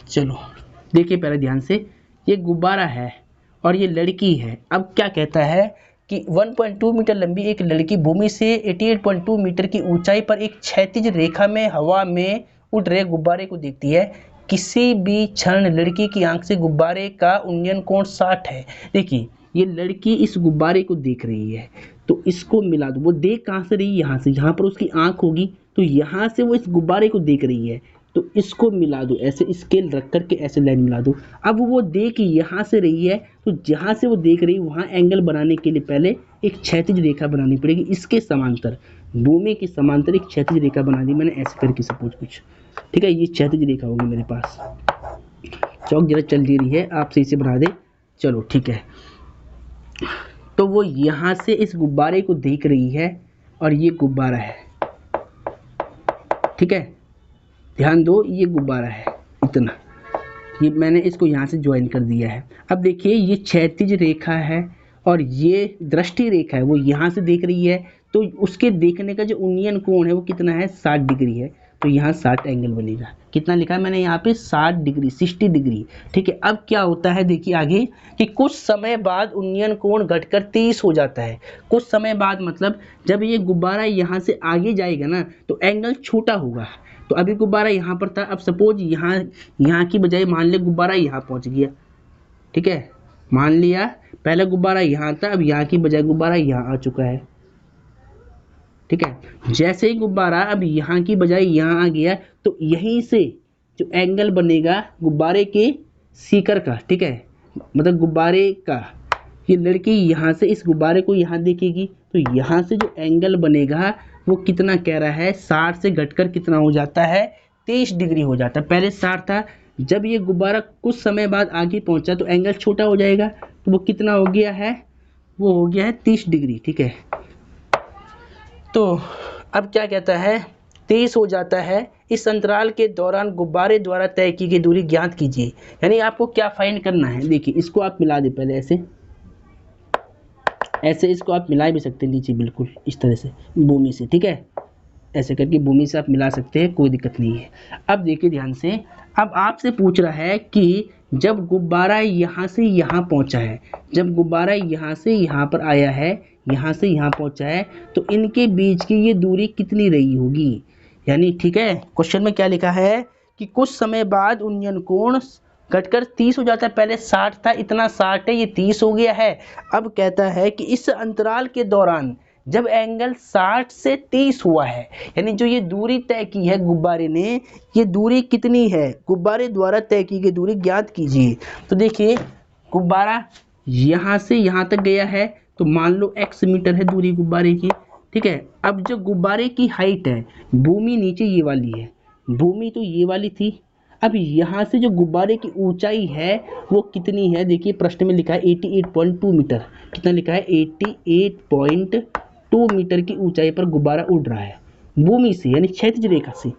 चलो देखिए पहले ध्यान से, ये गुब्बारा है और ये लड़की है। अब क्या कहता है कि 1.2 मीटर लंबी एक लड़की भूमि से 88.2 मीटर की ऊंचाई पर एक क्षैतिज रेखा में हवा में उड़ रहे गुब्बारे को देखती है। किसी भी क्षण लड़की की आंख से गुब्बारे का उन्नयन कोण 60 है। देखिए ये लड़की इस गुब्बारे को देख रही है, तो इसको मिला दो। वो देख कहाँ से रही है? यहाँ से। यहाँ पर उसकी आंख होगी, तो यहाँ से वो इस गुब्बारे को देख रही है, तो इसको मिला दो ऐसे, स्केल रख करके ऐसे लाइन मिला दो। अब वो देख यहाँ से रही है, तो जहाँ से वो देख रही है वहाँ एंगल बनाने के लिए पहले एक क्षैतिज रेखा बनानी पड़ेगी। इसके समांतर, भूमि के समांतर एक क्षैतिज रेखा बना दी मैंने ऐसे करके सपोज कुछ, ठीक है। ये क्षैतिज रेखा होगी मेरे पास। चौक जरा चल दे रही है, आप सही से बना दे। चलो ठीक है, तो वो यहाँ से इस गुब्बारे को देख रही है और ये गुब्बारा है, ठीक है। ध्यान दो, ये गुब्बारा है इतना, ये मैंने इसको यहाँ से ज्वाइन कर दिया है। अब देखिए ये क्षैतिज रेखा है और ये दृष्टि रेखा है, वो यहाँ से देख रही है, तो उसके देखने का जो उन्नयन कोण है वो कितना है? 60 डिग्री है। तो यहाँ 60 एंगल बनेगा। कितना लिखा है मैंने यहाँ पे? 60 डिग्री, 60 डिग्री, ठीक है। अब क्या होता है देखिए आगे कि कुछ समय बाद उन्नयन कोण घटकर 30 हो जाता है। कुछ समय बाद मतलब जब ये गुब्बारा यहाँ से आगे जाएगा ना, तो एंगल छोटा होगा। तो अभी गुब्बारा यहाँ पर था, अब सपोज यहाँ की बजाय मान ले गुब्बारा यहाँ पहुँच गया, ठीक है। मान लिया पहले गुब्बारा यहाँ था, अब यहाँ की बजाय गुब्बारा यहाँ आ चुका है, ठीक है। जैसे ही गुब्बारा अब यहाँ की बजाय यहाँ आ गया, तो यहीं से जो एंगल बनेगा गुब्बारे के सीकर का, ठीक है, मतलब गुब्बारे का, ये लड़की यहाँ से इस गुब्बारे को यहाँ देखेगी, तो यहाँ से जो एंगल बनेगा वो कितना कह रहा है? 60 से घटकर कितना हो जाता है? 30 डिग्री हो जाता है। पहले 60 था, जब ये गुब्बारा कुछ समय बाद आगे पहुँचा तो एंगल छोटा हो जाएगा, तो वो कितना हो गया है? वो हो गया है 30 डिग्री, ठीक है। तो अब क्या कहता है? 30 हो जाता है। इस अंतराल के दौरान गुब्बारे द्वारा तय की गई दूरी ज्ञात कीजिए। यानी आपको क्या फाइंड करना है? देखिए इसको आप मिला दे पहले ऐसे ऐसे, इसको आप मिला भी सकते हैं नीचे बिल्कुल इस तरह से भूमि से, ठीक है। ऐसे करके भूमि से आप मिला सकते हैं, कोई दिक्कत नहीं है। अब देखिए ध्यान से, अब आपसे पूछ रहा है कि जब गुब्बारा यहाँ से यहाँ पहुँचा है, जब गुब्बारा यहाँ से यहाँ पर आया है, यहाँ से यहाँ पहुँचा है, तो इनके बीच की ये दूरी कितनी रही होगी? यानी ठीक है, क्वेश्चन में क्या लिखा है कि कुछ समय बाद उन्नयन कोण घटकर 30 हो जाता है। पहले 60 था, इतना 60 है, ये 30 हो गया है। अब कहता है कि इस अंतराल के दौरान जब एंगल 60 से 30 हुआ है, यानी जो ये दूरी तय की है गुब्बारे ने, ये दूरी कितनी है? गुब्बारे द्वारा तय की गई दूरी ज्ञात कीजिए। तो देखिए गुब्बारा यहाँ से यहाँ तक गया है, तो मान लो x मीटर है दूरी गुब्बारे की, ठीक है। अब जो गुब्बारे की हाइट है, भूमि नीचे ये वाली है, भूमि तो ये वाली थी। अब यहाँ से जो गुब्बारे की ऊंचाई है वो कितनी है? देखिए प्रश्न में लिखा है 88.2 मीटर। कितना लिखा है? 88.2 मीटर की ऊंचाई पर गुब्बारा उड़ रहा है भूमि से, यानी क्षैतिज रेखा से।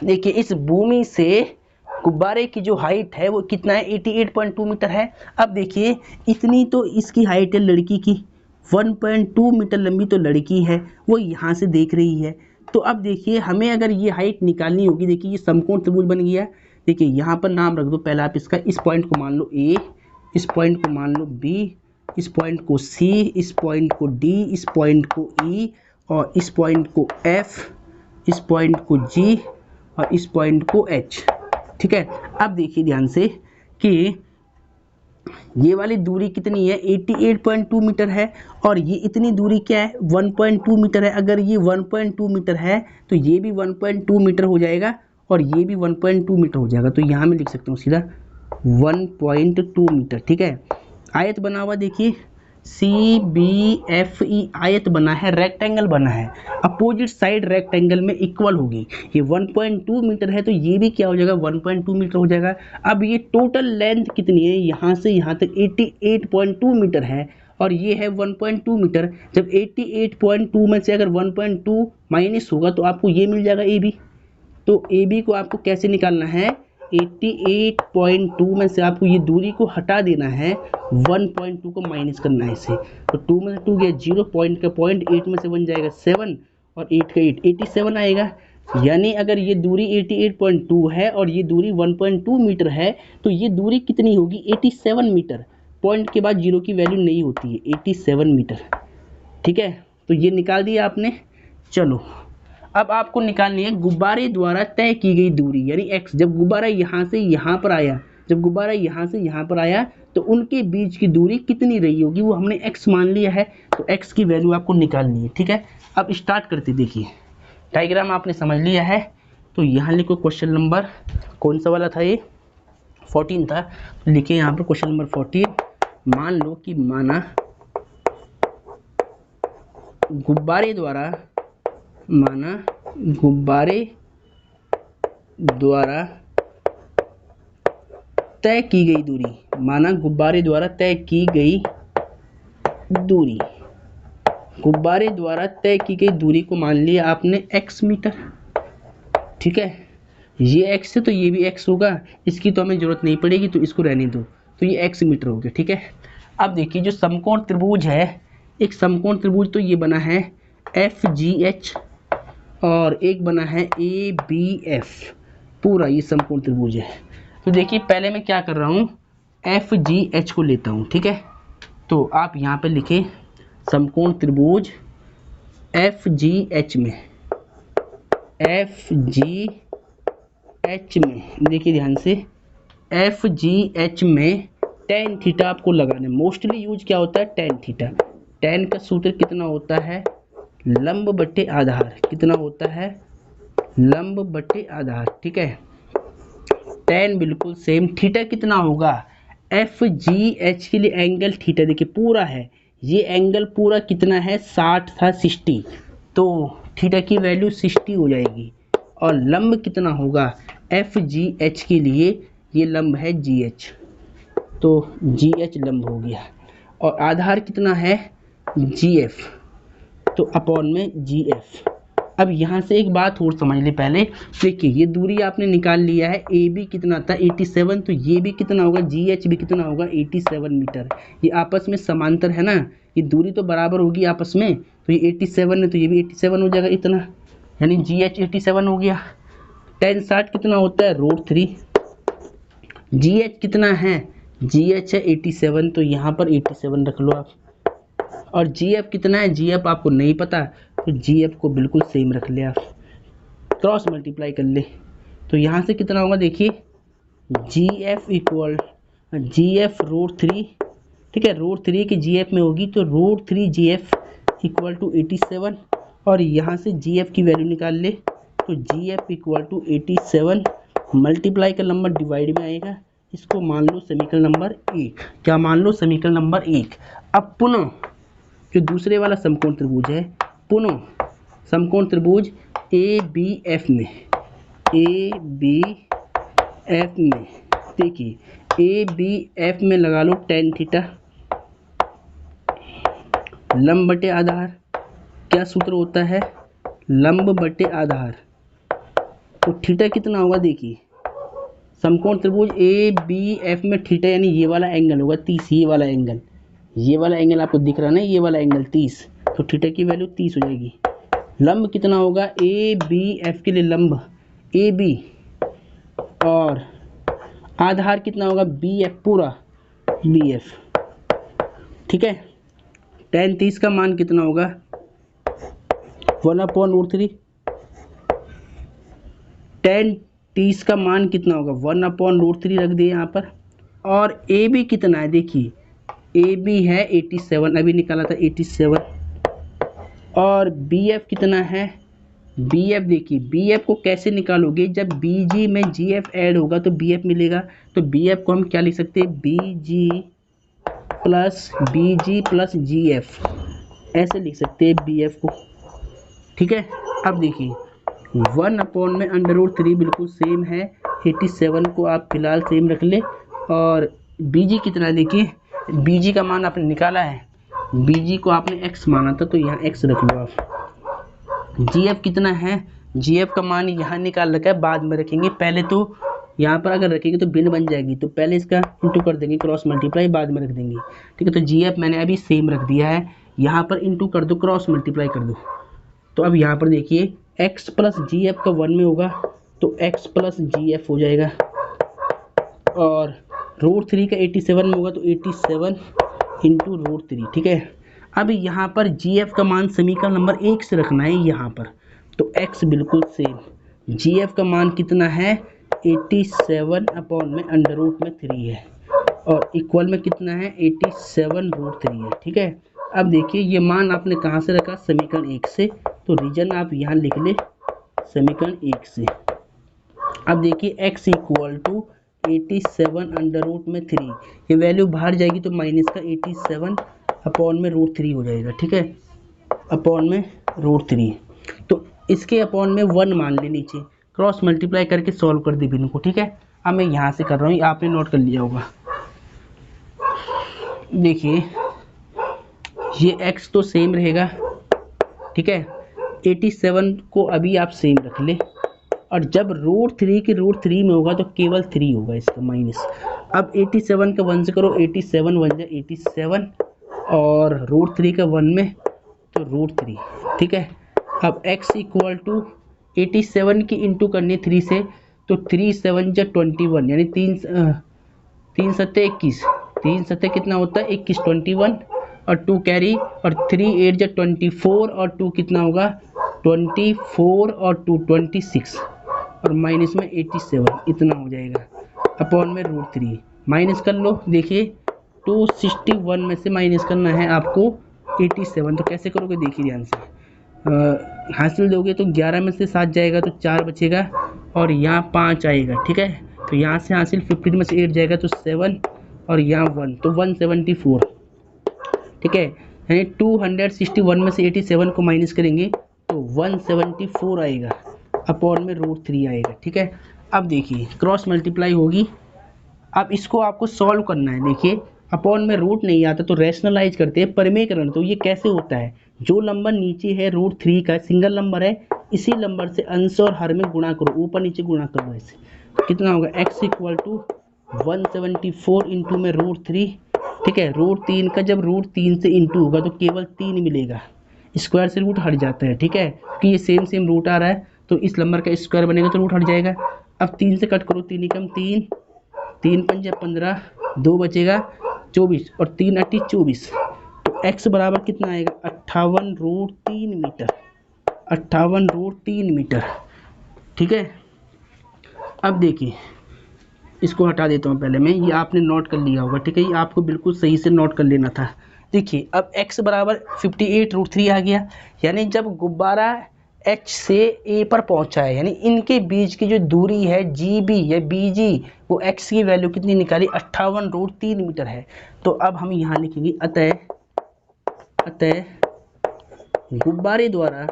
देखिए इस भूमि से गुब्बारे की जो हाइट है वो कितना है? 88.2 मीटर है। अब देखिए इतनी तो इसकी हाइट है लड़की की, 1.2 मीटर लंबी तो लड़की है, वो यहाँ से देख रही है। तो अब देखिए हमें अगर ये हाइट निकालनी होगी, देखिए ये समकोण त्रिभुज बन गया। देखिए यहाँ पर नाम रख दो पहले आप इसका, इस पॉइंट को मान लो A, इस पॉइंट को मान लो B, इस पॉइंट को C, इस पॉइंट को D, इस पॉइंट को E, और इस पॉइंट को F, इस पॉइंट को G और इस पॉइंट को H, ठीक है। अब देखिए ध्यान से कि ये वाली दूरी कितनी है? 88.2 मीटर है, और ये इतनी दूरी क्या है? 1.2 मीटर है। अगर ये 1.2 मीटर है तो ये भी 1.2 मीटर हो जाएगा और ये भी 1.2 मीटर हो जाएगा। तो यहाँ मैं लिख सकता हूँ सीधा 1.2 मीटर, ठीक है। आयत बना हुआ देखिए CBFE आयत बना है, रेक्टेंगल बना है, अपोजिट साइड रेक्टेंगल में इक्वल होगी। ये 1.2 मीटर है तो ये भी क्या हो जाएगा? 1.2 मीटर हो जाएगा। अब ये टोटल लेंथ कितनी है? यहाँ से यहाँ तक 88.2 मीटर है और ये है 1.2 मीटर। जब 88.2 में से अगर 1.2 माइनस होगा तो आपको ये मिल जाएगा AB। तो AB को आपको कैसे निकालना है? 88.2 में से आपको ये दूरी को हटा देना है, 1.2 को माइनस करना है इसे। तो 2 में से 2 गया 0, पॉइंट का पॉइंट, 8 में से 1 जाएगा 7 और 8 का 8, 87 आएगा। यानी अगर ये दूरी 88.2 है और ये दूरी 1.2 मीटर है तो ये दूरी कितनी होगी 87 मीटर। पॉइंट के बाद जीरो की वैल्यू नहीं होती है, 87 मीटर। ठीक है, तो ये निकाल दिया आपने। चलो अब आपको निकालनी है गुब्बारे द्वारा तय की गई दूरी यानी x। जब गुब्बारा यहाँ से यहाँ पर आया, जब गुब्बारा यहाँ से यहाँ पर आया तो उनके बीच की दूरी कितनी रही होगी, वो हमने x मान लिया है, तो x की वैल्यू आपको निकालनी है। ठीक है, अब स्टार्ट करते। देखिए डायग्राम आपने समझ लिया है, तो यहाँ लिखो क्वेश्चन नंबर कौन सा वाला था, ये 14 था। तो लिखिए यहाँ पर क्वेश्चन नंबर 14। मान लो कि माना गुब्बारे द्वारा तय की गई दूरी, माना गुब्बारे द्वारा तय की गई दूरी, गुब्बारे द्वारा तय की गई दूरी को मान लिया आपने x मीटर। ठीक है, ये x है तो ये भी x होगा, इसकी तो हमें जरूरत नहीं पड़ेगी तो इसको रहने दो, तो ये x मीटर हो गया। ठीक है, अब देखिए जो समकोण त्रिभुज है, एक समकोण त्रिभुज तो ये बना है FGH और एक बना है ABF, पूरा ये समकोण त्रिभुज है। तो देखिए पहले मैं क्या कर रहा हूँ, FGH को लेता हूँ। ठीक है, तो आप यहाँ पे लिखें समकोण त्रिभुज FGH में, देखिए ध्यान से, FGH में tan थीटा आपको लगाना है। मोस्टली यूज क्या होता है, tan थीटा। tan का सूत्र कितना होता है, लंब बटे आधार। कितना होता है, लंब बटे आधार। ठीक है, tan बिल्कुल सेम। थीटा कितना होगा, FGH के लिए एंगल थीटा देखिए पूरा है, ये एंगल पूरा कितना है 60 था 60, तो थीटा की वैल्यू 60 हो जाएगी। और लंब कितना होगा FGH के लिए, ये लंब है GH, तो GH लंब हो गया। और आधार कितना है GF, तो अपॉन में GF। अब यहाँ से एक बात और समझ ले पहले, देखिए ये दूरी आपने निकाल लिया है, AB कितना था 87, तो ये भी कितना होगा, GH भी कितना होगा 87 मीटर। ये आपस में समांतर है ना, ये दूरी तो बराबर होगी आपस में, तो ये 87 है तो ये भी 87 हो जाएगा इतना, यानी GH 87 हो गया। tan 60 कितना होता है √3, GH कितना है, GH है 87, तो यहाँ पर 87 रख लो आप। और GF कितना है, GF आपको नहीं पता, तो GF को बिल्कुल सेम रख ले आप, क्रॉस मल्टीप्लाई कर ले, तो यहाँ से कितना होगा देखिए, GF इक्वल GF √3। ठीक है, √3 की GF में होगी तो √3 GF इक्वल टू 87, और यहाँ से GF की वैल्यू निकाल ले, तो GF इक्वल टू 87 मल्टीप्लाई का नंबर डिवाइड में आएगा, इसको मान लो समीकरण नंबर 1। क्या मान लो, समीकरण नंबर 1। अब पुनः जो दूसरे वाला समकोण त्रिभुज है, पुनः समकोण त्रिभुज ABF में, देखिए ABF में लगा लो tan थीटा, लंब बटे आधार। क्या सूत्र होता है, लंब बटे आधार, तो थीटा कितना होगा देखिए, समकोण त्रिभुज ABF में थीटा यानी ये वाला एंगल होगा 30, ये वाला एंगल आपको दिख रहा है ना, ये वाला एंगल 30, तो थीटा की वैल्यू 30 हो जाएगी। लंब कितना होगा ABF के लिए, लंब AB, और आधार कितना होगा BF, पूरा BF। ठीक है, tan 30 का मान कितना होगा 1/√3, tan 30 का मान कितना होगा 1/√3 रख दिए यहाँ पर। और AB कितना है देखिए, AB है 87, अभी निकाला था 87, और BF कितना है, BF देखिए, BF को कैसे निकालोगे, जब BG में GF ऐड होगा तो BF मिलेगा, तो BF को हम क्या लिख सकते हैं, BG प्लस GF, ऐसे लिख सकते हैं BF को। ठीक है, अब देखिए 1/√3 बिल्कुल सेम है, 87 को आप फिलहाल सेम रख ले, और BG कितना देखिए, BG का मान आपने निकाला है, BG को आपने x माना था तो यहाँ x रख लो आप। GF कितना है, GF का मान यहाँ निकाल रखा है, बाद में रखेंगे, पहले तो यहाँ पर अगर रखेंगे तो भिन्न बन जाएगी, तो पहले इसका इंटू कर देंगे, क्रॉस मल्टीप्लाई बाद में रख देंगे। ठीक है, तो GF मैंने अभी सेम रख दिया है, यहाँ पर इंटू कर दो, क्रॉस मल्टीप्लाई कर दो, तो अब यहाँ पर देखिए x प्लस जी एफ का 1 में होगा तो x प्लस जी एफ हो जाएगा, और √3 का 87 में होगा तो 87 इंटू √3। ठीक है, अब यहाँ पर जी एफ का मान समीकरण नंबर 1 से रखना है यहाँ पर, तो x बिल्कुल सेम, जी एफ का मान कितना है 87 अपॉन में √3 है, और इक्वल में कितना है 87 √3 है। ठीक है, अब देखिए ये मान आपने कहाँ से रखा, समीकरण 1 से, तो रीजन आप यहाँ लिख ले समीकरण 1 से। अब देखिए x इक्वल टू 87 √3, ये वैल्यू बाहर जाएगी तो माइनस का 87 अपॉन में √3 हो जाएगा। ठीक है, अपॉन में √3, तो इसके अपॉन में 1 मान ले नीचे, क्रॉस मल्टीप्लाई करके सॉल्व कर दे बिन को। ठीक है, अब मैं यहाँ से कर रहा हूँ, आपने नोट कर लिया होगा। देखिए ये x तो सेम रहेगा, ठीक है, 87 को अभी आप सेम रख ले, और जब √3 की √3 में होगा तो केवल 3 होगा इसका माइनस। अब 87 का 1 से करो, 87 बन जाए 87, और √3 का 1 में तो √3। ठीक है, अब x इक्वल टू 87 की इंटू करनी 3 से, तो 3 7 जा 21, यानी 3 सत्ते 21, 3 सत्ते कितना होता है 21, 21 और 2 कैरी, और 3 8 जा 24, और 2 कितना होगा 24, और 2 26, और माइनस में 87, इतना हो जाएगा अपॉन में √3। माइनस कर लो, देखिए 261 में से माइनस करना है आपको 87, तो कैसे करोगे देखिए ध्यान से, हासिल दोगे तो 11 में से 7 जाएगा तो 4 बचेगा, और यहाँ 5 आएगा। ठीक है, तो यहाँ से हासिल 15 में से 8 जाएगा तो 7, और यहाँ 1 तो 174। ठीक है, यानी 261 में से 87 को माइनस करेंगे तो 174 आएगा, अपॉन में √3 आएगा। ठीक है, अब देखिए क्रॉस मल्टीप्लाई होगी, अब इसको आपको सॉल्व करना है। देखिए अपॉन में रूट नहीं आता तो रैशनलाइज करते हैं, परिमेयकरण। तो ये कैसे होता है, जो नंबर नीचे है √3 का सिंगल नंबर है, इसी नंबर से अंश और हर में गुणा करो, ऊपर नीचे गुणा करो, ऐसे कितना होगा x इक्वल टू 174 इंटू में √3। ठीक है, √3 का जब √3 से इंटू होगा तो केवल 3 मिलेगा, स्क्वायर से रूट हट जाता है। ठीक है, कि ये सेम रूट आ रहा है तो इस नंबर का स्क्वायर बनेगा तो रूट हट जाएगा। अब 3 से कट करो, 3 एकम 3, 3 पंजे 15, 2 बचेगा 24, और 3 अट्ठी 24, तो x बराबर कितना आएगा 58 √3 मीटर, 58 √3 मीटर। ठीक है, अब देखिए इसको हटा देता हूँ पहले मैं, ये आपने नोट कर लिया होगा। ठीक है, ये आपको बिल्कुल सही से नोट कर लेना था। देखिए अब x बराबर 58 √3 आ गया, यानी जब गुब्बारा h से a पर पहुंचा है, यानी इनके बीच की जो दूरी है GB या BG, वो x की वैल्यू कितनी निकाली 58 √3 मीटर है। तो अब हम यहाँ लिखेंगे अतः गुब्बारे द्वारा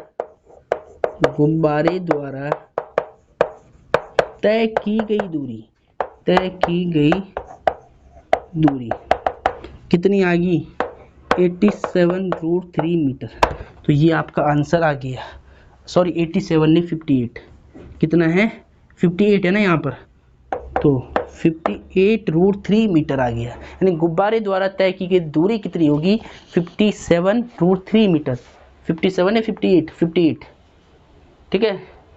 तय की गई दूरी कितनी आ गई 87 √3 मीटर। तो ये आपका आंसर आ गया, सॉरी 87 नहीं 58, कितना है 58 है ना यहाँ पर, तो 58 √3 मीटर आ गया, यानी गुब्बारे द्वारा तय की गई दूरी कितनी होगी 57 √3 मीटर। 57 है 58, ठीक है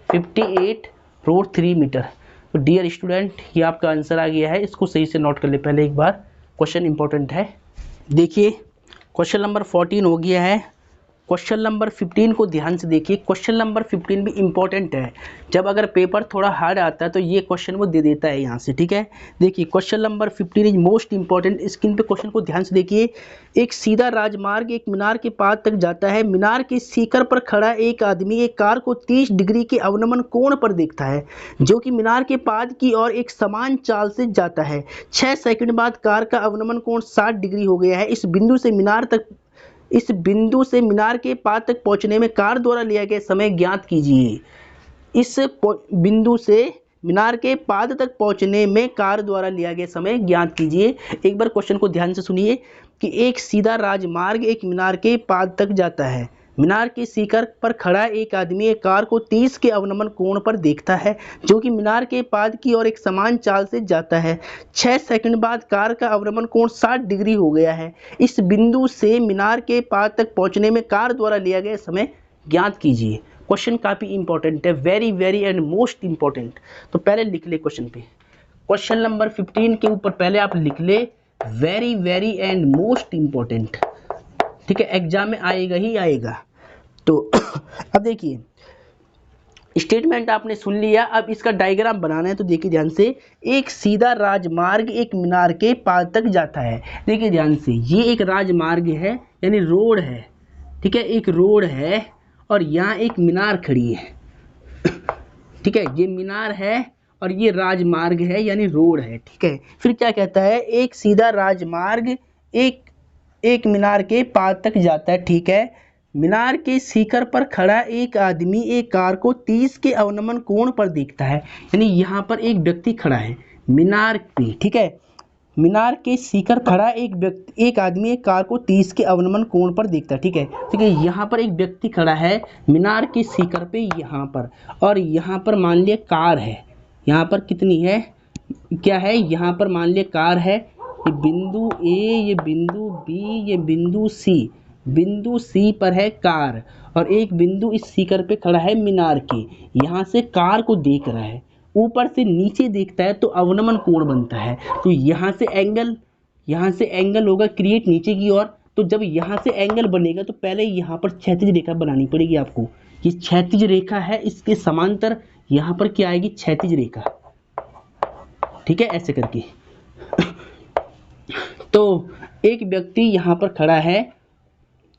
58 √3 मीटर। तो डियर स्टूडेंट, ये आपका आंसर आ गया है, इसको सही से नोट कर ले पहले एक बार, क्वेश्चन इंपॉर्टेंट है। देखिए क्वेश्चन नंबर 14 हो गया है, क्वेश्चन नंबर 15 को ध्यान से देखिए। क्वेश्चन नंबर 15 भी इंपॉर्टेंट है, जब अगर पेपर थोड़ा हार्ड आता है तो ये क्वेश्चन वो दे देता है यहाँ से। ठीक है, देखिए question number 15 is most important. Screen पे क्वेश्चन को ध्यान से देखिए। एक सीधा राजमार्ग एक मीनार के पास तक जाता है। मीनार के शिखर पर खड़ा एक आदमी एक कार को 30 डिग्री के अवनमन कोण पर देखता है, जो कि मीनार के पाद की ओर एक समान चाल से जाता है। 6 सेकंड बाद कार का अवनमन कोण 60 डिग्री हो गया है। इस बिंदु से मीनार के पाद तक पहुंचने में कार द्वारा लिया गया समय ज्ञात कीजिए। इस बिंदु से मीनार के पाद तक पहुंचने में कार द्वारा लिया गया समय ज्ञात कीजिए। एक बार क्वेश्चन को ध्यान से सुनिए कि एक सीधा राजमार्ग एक मीनार के पाद तक जाता है। मीनार के शिखर पर खड़ा एक आदमी एक कार को 30 के अवनमन कोण पर देखता है, जो कि मीनार के पाद की ओर एक समान चाल से जाता है। 6 सेकंड बाद कार का अवनमन कोण 60 डिग्री हो गया है। इस बिंदु से मीनार के पाद तक पहुंचने में कार द्वारा लिया गया समय ज्ञात कीजिए। क्वेश्चन काफ़ी इंपॉर्टेंट है, very very and most important. तो पहले लिख ले क्वेश्चन पे, क्वेश्चन नंबर 15 के ऊपर पहले आप लिख ले very very and most important, ठीक है, एग्जाम में आएगा ही आएगा। तो अब देखिए स्टेटमेंट आपने सुन लिया, अब इसका डायग्राम बनाना है। तो देखिए ध्यान से, एक सीधा राजमार्ग एक मीनार के पार तक जाता है। देखिए ध्यान से, ये एक राजमार्ग है यानी रोड है, ठीक है, एक रोड है और यहाँ एक मीनार खड़ी है, ठीक है, ये मीनार है और ये राजमार्ग है यानी रोड है, ठीक है। फिर क्या कहता है, एक सीधा राजमार्ग एक मीनार के पार तक जाता है, ठीक है। मीनार के शिखर पर खड़ा एक आदमी एक कार को 30 के अवनमन कोण पर देखता है, यानी यहाँ पर एक व्यक्ति खड़ा है मीनार पे, ठीक है, मीनार के शिखर पर खड़ा एक आदमी एक कार को 30 के अवनमन कोण पर देखता है, ठीक है, ठीक है। यहाँ पर एक व्यक्ति खड़ा है मीनार के शिखर पे यहाँ पर, और यहाँ पर मान लिया कार है, यहाँ पर कितनी है, क्या है, यहाँ पर मान लिया कार है, ये बिंदु ए, ये बिंदु बी, ये बिंदु सी, बिंदु सी पर है कार और एक बिंदु इस शिखर पे खड़ा है मीनार के, यहाँ से कार को देख रहा है, ऊपर से नीचे देखता है तो अवनमन कोण बनता है। तो यहाँ से एंगल होगा क्रिएट नीचे की ओर। तो जब यहाँ से एंगल बनेगा तो पहले यहाँ पर क्षैतिज रेखा बनानी पड़ेगी आपको, ये क्षैतिज रेखा है, इसके समांतर यहाँ पर क्या आएगी, क्षैतिज रेखा, ठीक है, ऐसे करके। तो एक व्यक्ति यहाँ पर खड़ा है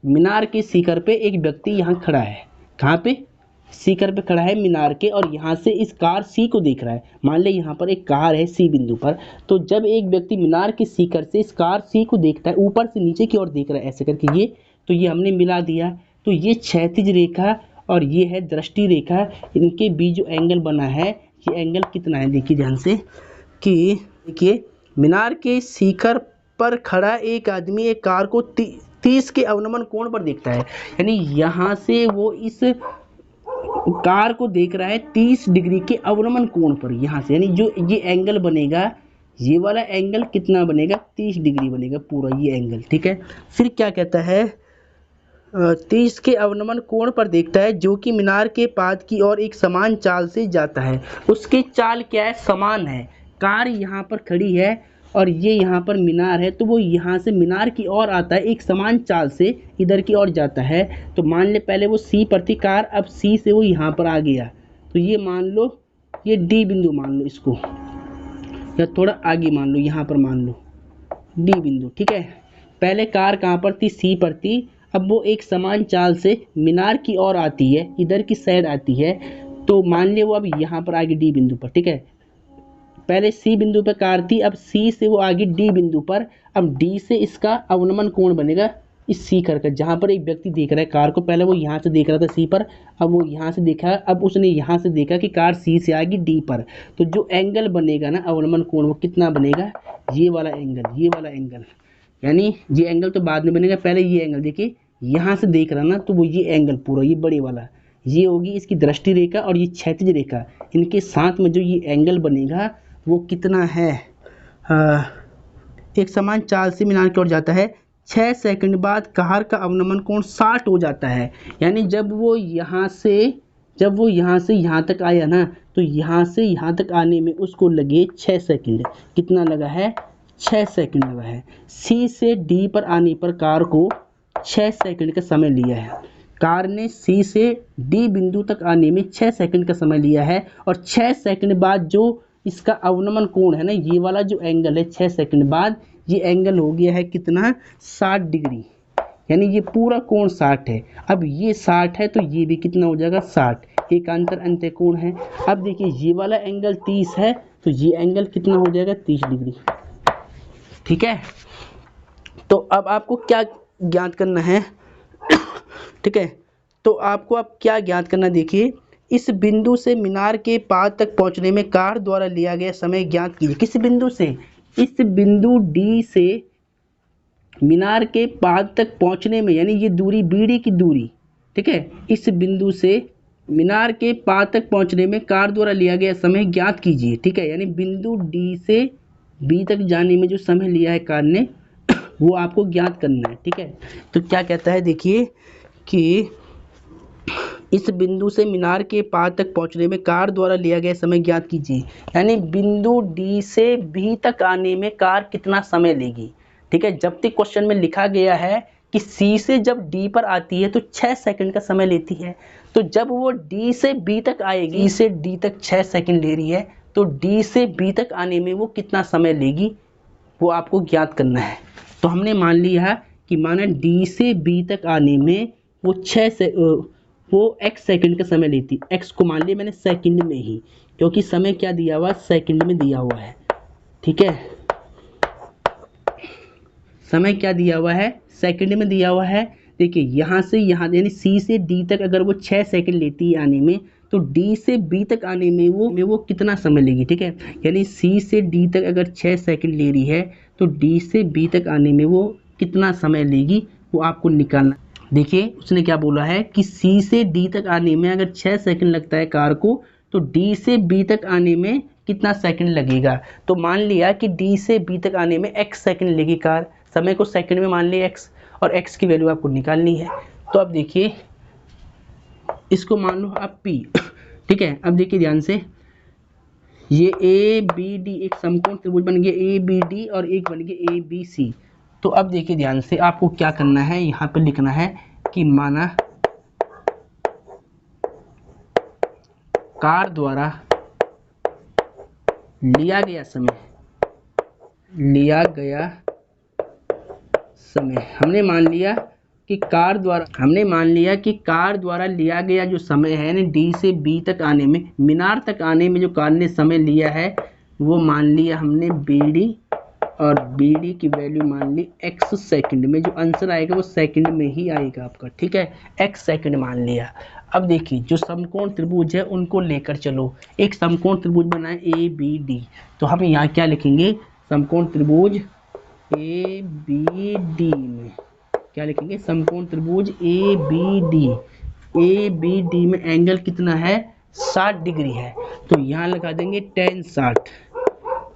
मीनार के शिखर पे, एक व्यक्ति यहाँ खड़ा है, कहाँ पे, शिखर पे खड़ा है मीनार के, और यहाँ से इस कार सी को देख रहा है। मान ले यहाँ पर एक कार है सी बिंदु पर, तो जब एक व्यक्ति मीनार के शिखर से इस कार सी को देखता है, ऊपर से नीचे की ओर देख रहा है ऐसे करके, ये तो ये हमने मिला दिया। तो ये क्षैतिज रेखा और ये है दृष्टि रेखा, इनके बीच जो एंगल बना है, ये एंगल कितना है, देखिए ध्यान से, कि देखिए मीनार के शिखर पर खड़ा एक आदमी एक कार को 30 के अवनमन कोण पर देखता है, यानी यहाँ से वो इस कार को देख रहा है 30 डिग्री के अवनमन कोण पर, यहाँ से, यानी जो ये एंगल बनेगा, ये वाला एंगल कितना बनेगा, 30 डिग्री बनेगा पूरा ये एंगल, ठीक है। फिर क्या कहता है, 30 के अवनमन कोण पर देखता है जो कि मीनार के पाद की ओर एक समान चाल से जाता है। उसकी चाल क्या है, समान है, कार यहाँ पर खड़ी है और ये यहाँ पर मीनार है, तो वो यहाँ से मीनार की ओर आता है, एक समान चाल से इधर की ओर जाता है। तो मान ले पहले वो सी पर थी कार, अब सी से वो यहाँ पर आ गया, तो ये मान लो ये डी बिंदु मान लो इसको, या थोड़ा आगे मान लो, यहाँ पर मान लो डी बिंदु, ठीक है। पहले कार कहाँ पर थी, सी पर थी, अब वो एक समान चाल से मीनार की ओर आती है, इधर की साइड आती है, तो मान लिया वो अब यहाँ पर आगे डी बिंदु पर, ठीक है। पहले सी बिंदु पर कार थी, अब सी से वो आगे डी बिंदु पर, अब डी से इसका अवनमन कोण बनेगा इस शिखर का, जहाँ पर एक व्यक्ति देख रहा है कार को, पहले वो यहाँ से देख रहा था सी पर, अब वो यहाँ से देखा, अब उसने यहाँ से देखा कि कार सी से आएगी डी पर, तो जो एंगल बनेगा ना अवनमन कोण, वो कितना बनेगा, ये वाला एंगल, यानी ये एंगल तो बाद में बनेगा, पहले ये एंगल देखिए, यहाँ से देख रहा ना, तो वो ये एंगल पूरा ये बड़े वाला, ये होगी इसकी दृष्टि रेखा और ये क्षैतिज रेखा, इनके साथ में जो ये एंगल बनेगा वो कितना है, एक समान चाल से मीनार की ओर जाता है। 6 सेकंड बाद कार का अवनमन कोण 60 हो जाता है, यानी जब वो यहाँ से यहाँ तक आया ना, तो यहाँ से यहाँ तक आने में उसको लगे 6 सेकंड, कितना लगा है, 6 सेकंड लगा है। सी से डी पर आने पर कार को 6 सेकंड का समय लिया है, कार ने सी से डी बिंदु तक आने में 6 सेकंड का समय लिया है, और 6 सेकंड बाद जो इसका अवनमन कोण है ना, ये वाला जो एंगल है 6 सेकंड बाद, ये एंगल हो गया है कितना, 60 डिग्री, यानी ये पूरा कोण 60 है। अब ये 60 है तो ये भी कितना हो जाएगा 60, एक अंतर अंत्य कोण है। अब देखिए ये वाला एंगल 30 है, तो ये एंगल कितना हो जाएगा 30 डिग्री, ठीक है। तो अब आपको क्या ज्ञात करना है, ठीक है, तो आपको अब क्या ज्ञात करना, देखिए इस बिंदु से मीनार के पाद तक पहुंचने में कार द्वारा लिया गया समय ज्ञात कीजिए। किस बिंदु से, इस बिंदु डी से मीनार के पाद तक पहुंचने में, यानी ये दूरी बीडी की दूरी, ठीक है, इस बिंदु से मीनार के पाद तक पहुंचने में कार द्वारा लिया गया समय ज्ञात कीजिए, ठीक है, यानी बिंदु डी से बी तक जाने में जो समय लिया है कार ने वो आपको ज्ञात करना है, ठीक है। तो क्या कहता है, देखिए कि इस बिंदु से मीनार के पार तक पहुंचने में कार द्वारा लिया गया समय ज्ञात कीजिए। यानी बिंदु डी से बी तक आने में कार कितना समय लेगी। ठीक है, जब तक क्वेश्चन में लिखा गया है कि सी से जब डी पर आती है तो 6 सेकंड का समय लेती है, तो जब वो डी से बी तक आएगी, डी से डी तक 6 सेकंड ले रही है, तो डी से बी तक आने में वो कितना समय लेगी वो आपको ज्ञात करना है। तो हमने मान लिया कि माना डी से बी तक आने में वो वो x सेकंड का समय लेती। x को मान लिया मैंने सेकंड में ही, क्योंकि समय क्या दिया हुआ, सेकंड में दिया हुआ है। ठीक है, समय क्या दिया हुआ है, सेकंड में दिया हुआ है। देखिए यहाँ से यहाँ यानी सी से डी तक अगर वो 6 सेकंड लेती है आने में, तो डी से बी तक आने में वो कितना समय लेगी। ठीक है, यानी सी से डी तक अगर 6 सेकंड ले रही है तो डी से बी तक आने में वो कितना समय लेगी वो आपको निकालना। देखिए उसने क्या बोला है कि सी से डी तक आने में अगर 6 सेकंड लगता है कार को, तो डी से बी तक आने में कितना सेकंड लगेगा। तो मान लिया कि डी से बी तक आने में x सेकंड लेगी कार, समय को सेकंड में मान लिया x, और x की वैल्यू आपको निकालनी है। तो अब देखिए इसको मान लो आप p। ठीक है, अब देखिए ध्यान से, ये ए बी डी एक समकोण त्रिभुज बन गया ए बी डी, और एक बन गया ए बी सी। तो अब देखिए ध्यान से, आपको क्या करना है, यहाँ पे लिखना है कि माना कार द्वारा लिया गया समय हमने मान लिया कि कार द्वारा लिया गया जो समय है ना डी से बी तक आने में, मीनार तक आने में जो कार ने समय लिया है वो मान लिया हमने बी डी, और बी डी की वैल्यू मान ली x सेकंड में। जो आंसर आएगा वो सेकंड में ही आएगा आपका। ठीक है, x सेकंड मान लिया। अब देखिए जो समकोण त्रिभुज है उनको लेकर चलो, एक समकोण त्रिभुज बनाए ए बी डी। तो हम यहाँ क्या लिखेंगे, समकोण त्रिभुज ए बी डी में क्या लिखेंगे, समकोण त्रिभुज ए बी डी में एंगल कितना है, 60 डिग्री है। तो यहाँ लगा देंगे tan 60।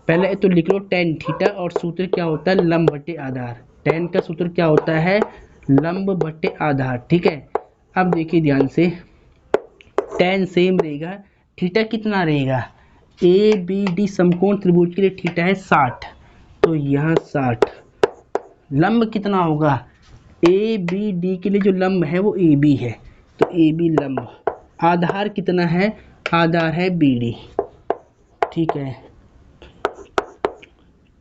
पहले तो लिख लो tan थीटा, और सूत्र क्या होता है, लंब बटे आधार। tan का सूत्र क्या होता है, लंब बटे आधार। ठीक है, अब देखिए ध्यान से, tan सेम रहेगा, थीटा कितना रहेगा, ए बी डी समकोण त्रिभुज के लिए थीटा है 60, तो यहाँ 60। लंब कितना होगा, ए बी डी के लिए जो लंब है वो ए बी है, तो ए बी लंब। आधार कितना है, आधार है बी डी। ठीक है,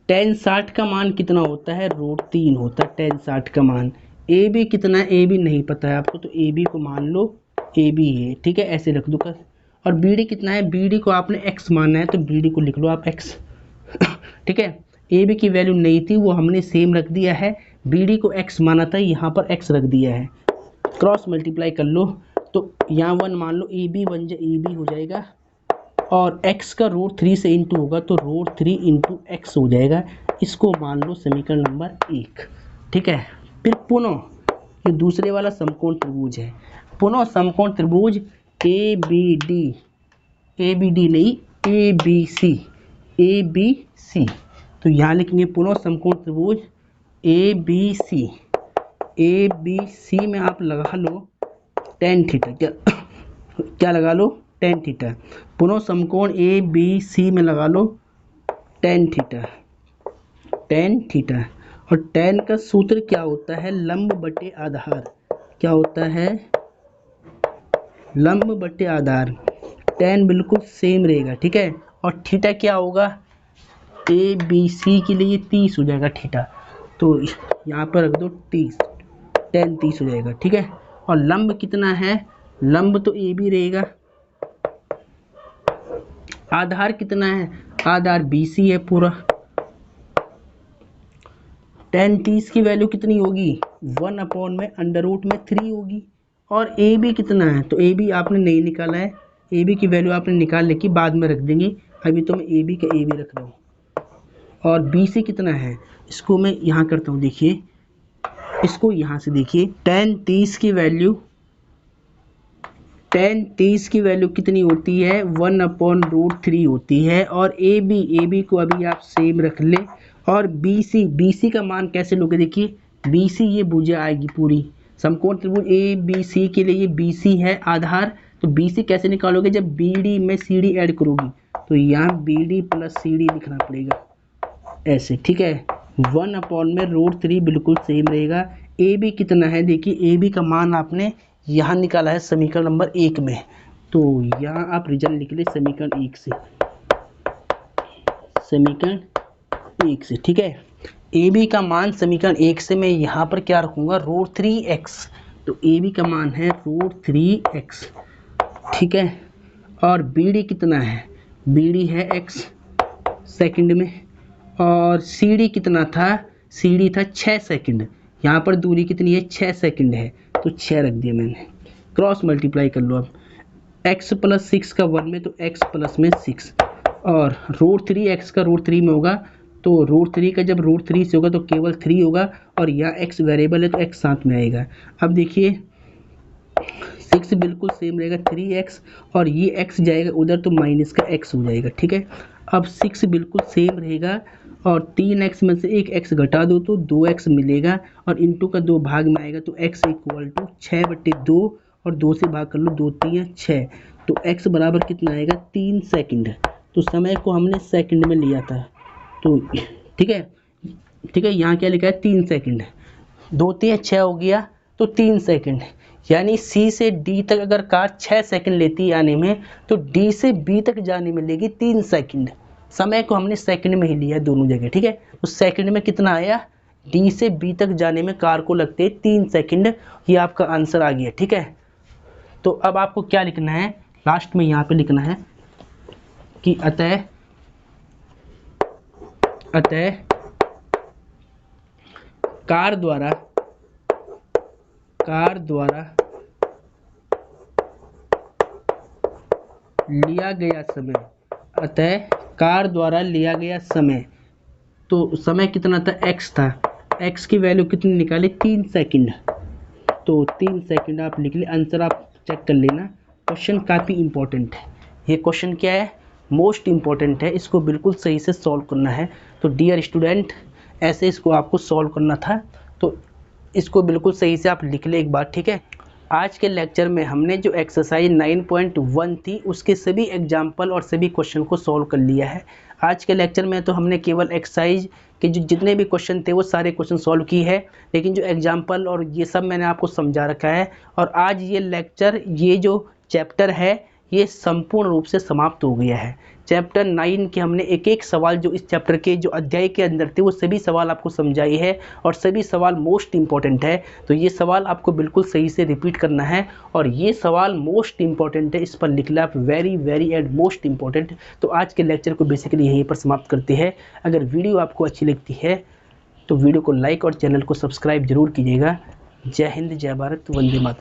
tan 60 का मान कितना होता है, √3 होता है tan 60 का मान। ए बी कितना है, ए बी नहीं पता है आपको, तो ए बी को मान लो ए बी है। ठीक है, ऐसे रख दो। और बी डी कितना है, बी डी को आपने x मानना है, तो बी डी को लिख लो आप x। ठीक है, ए बी की वैल्यू नहीं थी वो हमने सेम रख दिया है, बी डी को x माना था, यहाँ पर x रख दिया है। क्रॉस मल्टीप्लाई कर लो, तो यहाँ 1 मान लो, ए बी बन जाए ए बी हो जाएगा, और x का √3 से इंटू होगा तो √3 इंटू x हो जाएगा। इसको मान लो समीकरण नंबर 1। ठीक है, फिर पुनः ये दूसरे वाला समकोण त्रिभुज है, पुनः समकोण त्रिभुज ए बी डी नहीं ए बी सी। तो यहाँ लिखेंगे पुनः समकोण त्रिभुज ए बी सी में आप लगा लो tan थीटा, क्या लगा लो, tan थीटा। पुनः समकोण ए बी सी में लगा लो tan थीटा। और tan का सूत्र क्या होता है, लंब बटे आधार। क्या होता है, लंब बटे आधार। tan बिल्कुल सेम रहेगा। ठीक है, और थीटा क्या होगा, ए बी सी के लिए 30 हो जाएगा थीटा, तो यहाँ पर रख दो 30, tan 30 हो जाएगा। ठीक है, और लंब कितना है, लंब तो ए बी रहेगा। आधार कितना है, आधार बी सी है पूरा। tan 30 की वैल्यू कितनी होगी, 1/√3 होगी। और ए बी कितना है, तो ए बी आपने नहीं निकाला है, ए बी की वैल्यू आपने निकाल लेके बाद में रख देंगे, अभी तो मैं ए बी का ए बी रख रहा हूँ। और बी सी कितना है, इसको मैं यहाँ करता हूँ, देखिए इसको यहाँ से देखिए, tan 30 की वैल्यू कितनी होती है, 1/√3 होती है। और ए बी को अभी आप सेम रख ले। और बी सी का मान कैसे लोगे, देखिए बी सी ये भुजा आएगी पूरी, समकोण त्रिभुज ए बी सी के लिए ये बी सी है आधार, तो बी सी कैसे निकालोगे, जब बी डी में सी डी ऐड करोगी तो यहाँ B D plus C D लिखना पड़ेगा ऐसे, ठीक है। 1/√3 बिल्कुल सेम रहेगा। ए बी कितना है, देखिए ए बी का मान आपने यहाँ निकाला है समीकरण नंबर 1 में, तो यहाँ आप रिजल्ट लिख ले समीकरण 1 से, समीकरण 1 से, ठीक है। ए बी का मान समीकरण 1 से मैं यहाँ पर क्या रखूँगा, √3x, तो ए बी का मान है √3x, ठीक है। और बी डी कितना है, बी डी है x सेकंड में, और सी डी कितना था, सी डी था 6 सेकंड, यहाँ पर दूरी कितनी है 6 सेकंड है, तो 6 रख दिया मैंने। क्रॉस मल्टीप्लाई कर लो अब, x + 6 का 1 में तो x प्लस में 6, और √3x का √3 में होगा, तो √3 का जब √3 से होगा तो केवल 3 होगा, और यहाँ x वेरिएबल है तो x साथ में आएगा। अब देखिए 6 बिल्कुल सेम रहेगा 3x, और ये x जाएगा उधर तो माइनस का x हो जाएगा, ठीक है। अब 6 बिल्कुल सेम रहेगा, और 3x में से एक x घटा दो तो 2x मिलेगा, और इंटू का 2 भाग में आएगा तो x = 6/2, और 2 से भाग कर लो, 2 3 6, तो x बराबर कितना आएगा 3 सेकंड। तो समय को हमने सेकंड में लिया था, तो ठीक है, ठीक है। यहाँ क्या लिखा है 3 सेकंड, 2 3 6 हो गया तो 3 सेकंड, यानी C से D तक अगर कार 6 सेकंड लेती है आने में, तो D से B तक जाने में लेगी 3 सेकंड। समय को हमने सेकंड में ही लिया दोनों जगह, ठीक है। तो सेकंड में कितना आया, D से B तक जाने में कार को लगते हैं 3 सेकंड, ये आपका आंसर आ गया, ठीक है। तो अब आपको क्या लिखना है, लास्ट में यहाँ पे लिखना है कि अतः कार द्वारा लिया गया समय, अतः कार द्वारा लिया गया समय, तो समय कितना था x था, x की वैल्यू कितनी निकाली 3 सेकंड, तो 3 सेकंड आप लिख ले। आंसर आप चेक कर लेना, क्वेश्चन काफ़ी इंपॉर्टेंट है, ये क्वेश्चन क्या है, मोस्ट इम्पॉर्टेंट है, इसको बिल्कुल सही से सॉल्व करना है। तो डियर स्टूडेंट, ऐसे इसको आपको सॉल्व करना था, तो इसको बिल्कुल सही से आप लिख ले एक बार, ठीक है। आज के लेक्चर में हमने जो एक्सरसाइज 9.1 थी उसके सभी एग्जाम्पल और सभी क्वेश्चन को सॉल्व कर लिया है। आज के लेक्चर में तो हमने केवल एक्सरसाइज के जो जितने भी क्वेश्चन थे वो सारे क्वेश्चन सॉल्व किए हैं, लेकिन जो एग्जाम्पल और ये सब मैंने आपको समझा रखा है। और आज ये लेक्चर, ये जो चैप्टर है, ये संपूर्ण रूप से समाप्त हो गया है। चैप्टर 9 के हमने एक एक सवाल जो इस चैप्टर के जो अध्याय के अंदर थे वो सभी सवाल आपको समझाई है, और सभी सवाल मोस्ट इम्पॉर्टेंट है। तो ये सवाल आपको बिल्कुल सही से रिपीट करना है, और ये सवाल मोस्ट इम्पॉर्टेंट है, इस पर लिखना आप very very and most important. तो आज के लेक्चर को बेसिकली यहीं पर समाप्त करते हैं। अगर वीडियो आपको अच्छी लगती है तो वीडियो को लाइक और चैनल को सब्सक्राइब जरूर कीजिएगा। जय हिंद, जय भारत, वंदे मातरम।